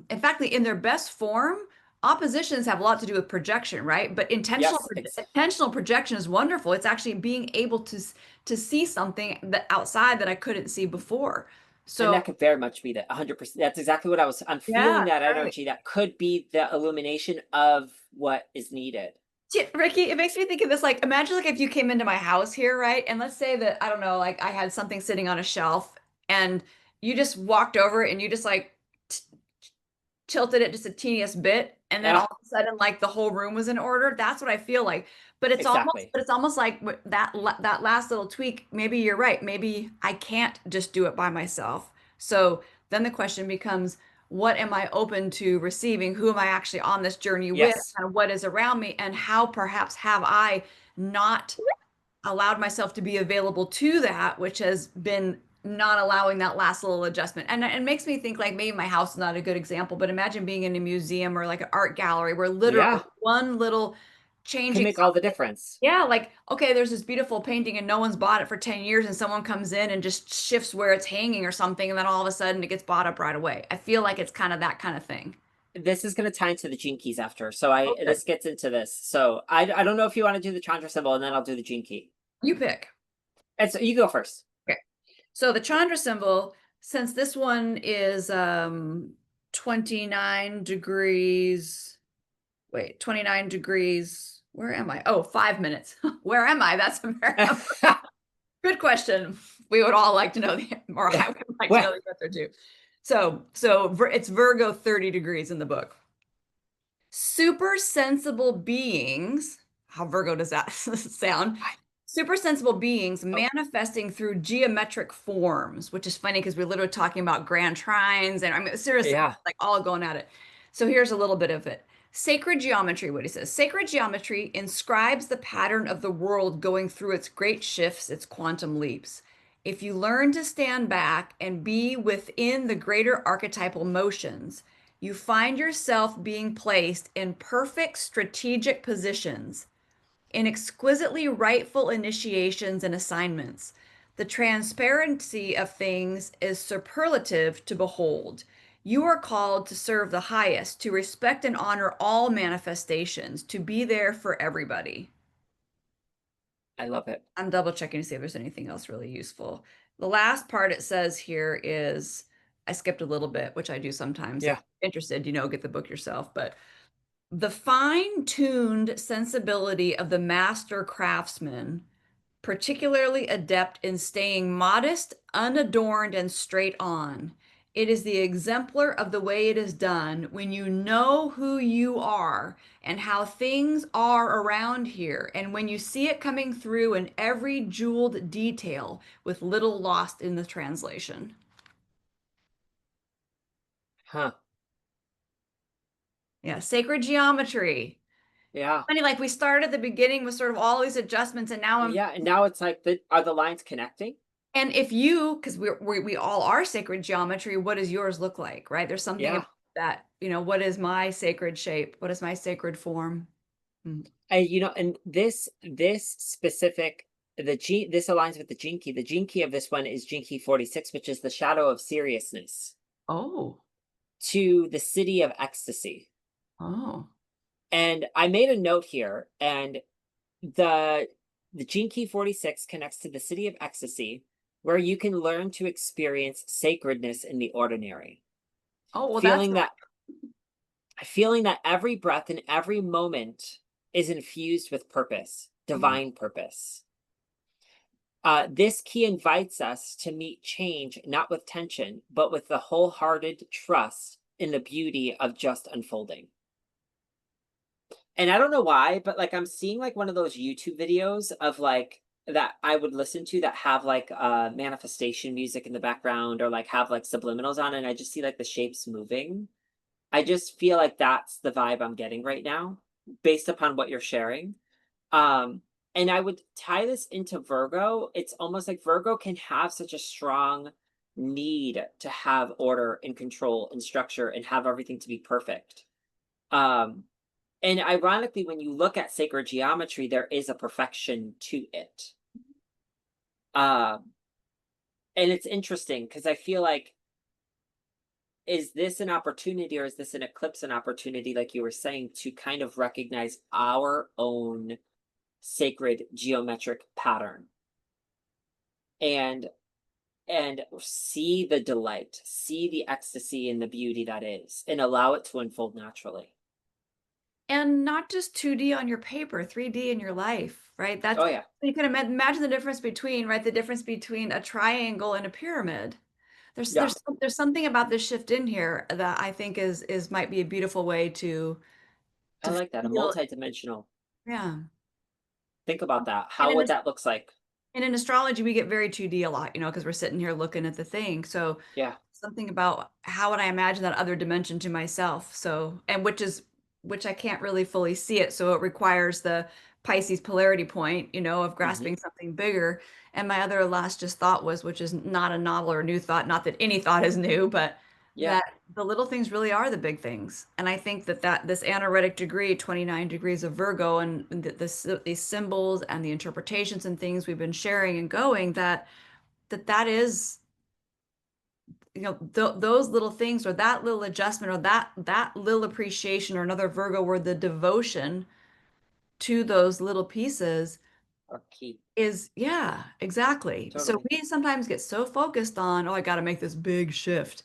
in fact, in their best form, oppositions have a lot to do with projection, right? But Yes. intentional projection is wonderful. It's actually being able to see something that outside that I couldn't see before. And So that could very much be that 100%. That's exactly what I'm yeah, feeling that right. energy that could be the illumination of what is needed. Ricky, it makes me think of this, like, imagine like if you came into my house here, right? And let's say that, I don't know, like I had something sitting on a shelf and you just walked over and you just like t tilted it just a teeniest bit, and then all Yeah, of a sudden like the whole room was in order. That's what I feel like. exactly. But it's almost like that last little tweak, maybe you're right. Maybe I can't just do it by myself. So then the question becomes, what am I open to receiving? Who am I actually on this journey with? Yes. And what is around me? And how perhaps have I not allowed myself to be available to that, which has been not allowing that last little adjustment. And it makes me think like maybe my house is not a good example, but imagine being in a museum or like an art gallery where literally Yeah. one little Can changing make all the difference. yeah, like, okay, there's this beautiful painting and no one's bought it for 10 years and someone comes in and just shifts where it's hanging or something and then all of a sudden it gets bought up right away. I feel like it's kind of that kind of thing. This is going to tie into the gene keys after. Okay. This gets into this. So I don't know if you want to do the Chandra symbol and then I'll do the gene key. You pick. And so you go first. Okay. So the Chandra symbol, since this one is 29 degrees, wait, 29 degrees. Where am I? Oh, 5 minutes. Where am I? That's a very good question. We would all like to know the, or I would like to Well, know the answer too. It's Virgo 30 degrees in the book. Super sensible beings, how Virgo does that sound? Super sensible beings oh, manifesting through geometric forms, which is funny because we're literally talking about grand trines and I mean seriously, yeah. like all going at it. So here's a little bit of it. Sacred geometry, what he says. Sacred geometry inscribes the pattern of the world going through its great shifts, its quantum leaps. If you learn to stand back and be within the greater archetypal motions, you find yourself being placed in perfect strategic positions, in exquisitely rightful initiations and assignments. The transparency of things is superlative to behold. You are called to serve the highest, to respect and honor all manifestations, to be there for everybody. I love it. I'm double checking to see if there's anything else really useful. The last part it says here is I skipped a little bit, which I do sometimes. If Yeah. you're interested, get the book yourself. But the fine-tuned sensibility of the master craftsman, particularly adept in staying modest, unadorned, and straight on. It is the exemplar of the way it is done when you know who you are and how things are around here, and when you see it coming through in every jeweled detail with little lost in the translation. Huh. Yeah, sacred geometry. Yeah. Funny, like we started at the beginning with sort of all these adjustments, and now I'm Yeah. And now it's like are the lines connecting? and if you, because we all are sacred geometry, what does yours look like, right? There's something Yeah. about that, what is my sacred shape? What is my sacred form? Mm. And this specific this aligns with the gene key. The gene key of this one is gene key 46, which is the shadow of seriousness Oh, to the city of ecstasy. oh, And I made a note here, and the the gene key 46 connects to the city of ecstasy, where you can learn to experience sacredness in the ordinary. oh, well, that's Feeling that feeling that every breath and every moment is infused with purpose, mm, divine purpose. This key invites us to meet change not with tension, but with the wholehearted trust in the beauty of just unfolding. And I don't know why, but like I'm seeing like one of those YouTube videos of like that I would listen to that have like manifestation music in the background or like have like subliminals on, and I just see like the shapes moving. I just feel like that's the vibe I'm getting right now based upon what you're sharing. Um, and I would tie this into Virgo. It's almost like Virgo can have such a strong need to have order and control and structure and have everything to be perfect. Um, and ironically, when you look at sacred geometry, there is a perfection to it. Um, and it's interesting because I feel like, is this an opportunity or is this an eclipse an opportunity, like you were saying, to kind of recognize our own sacred geometric pattern and see the delight, see the ecstasy and the beauty that is, and allow it to unfold naturally. And not just 2D on your paper, 3D in your life, right? That's, Oh yeah. you can imagine the difference between, right? The difference between a triangle and a pyramid. Yeah. There's something about this shift in here that I think is might be a beautiful way I to like that. A feel, multi-dimensional. yeah. Think about that. And How would that looks like? in astrology, we get very 2D a lot, because we're sitting here looking at the thing. So Yeah. something about how would I imagine that other dimension to myself? So, and which I can't really fully see it. So it requires the Pisces polarity point, of Hmm. grasping something bigger. And my other last just thought was, which is not a novel or new thought, not that any thought is new, but Yeah. that the little things really are the big things. And I think that this anaretic degree, 29 degrees of Virgo, and these symbols and the interpretations and things we've been sharing and going, that is, those little things, or that little adjustment, or that little appreciation, or another Virgo word, the devotion to those little pieces Or key. is, yeah, exactly. So Totally. we sometimes get so focused on, oh, I got to make this big shift.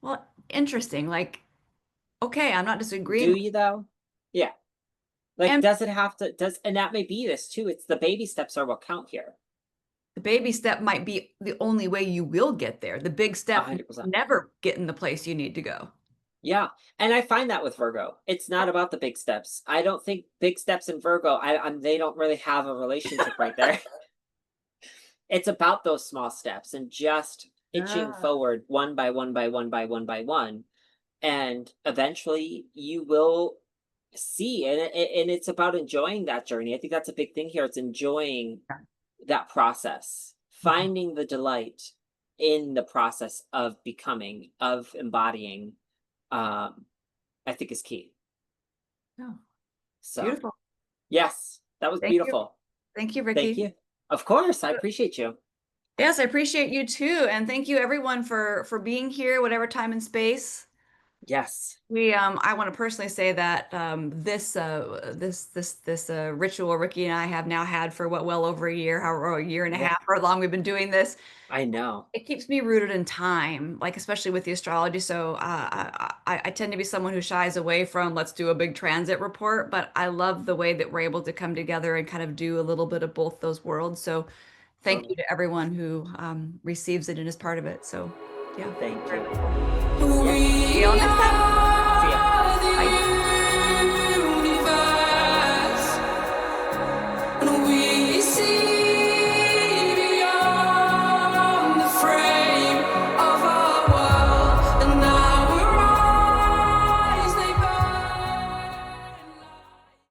Well, interesting. Like, okay, I'm not Do disagreeing. you though? Yeah. Like, And does it have to, does, and that may be this too. It's the baby steps are what count here. the baby step might be the only way you will get there. The big step may 100%. never get in the place you need to go. Yeah. And I find that with Virgo. It's not about the big steps. I don't think big steps in Virgo, they don't really have a relationship right there. It's about those small steps and just itching Yeah. forward one by one by one by one by one. And eventually you will see. And it's about enjoying that journey. I think that's a big thing here. It's enjoying that process, Mhm. finding the delight in the process of becoming, of embodying, um, I think is key. Oh, So, beautiful. yes, that was Thank you. beautiful. Thank you, Thank Ricky. you. Of course, I appreciate you. Yes, I appreciate you too. And thank you everyone for being here, whatever time and space. Yes. I want to personally say that this ritual Ricky and I have now had for what, well over a year, or a year and a Yeah, half, or how long we've been doing this. I know. It keeps me rooted in time, like especially with the astrology. So I tend to be someone who shies away from let's do a big transit report, but I love the way that we're able to come together and kind of do a little bit of both those worlds. So thank you Totally. to everyone who receives it and is part of it. So yeah, thank you Thank very you. much. Yes. See you all next time.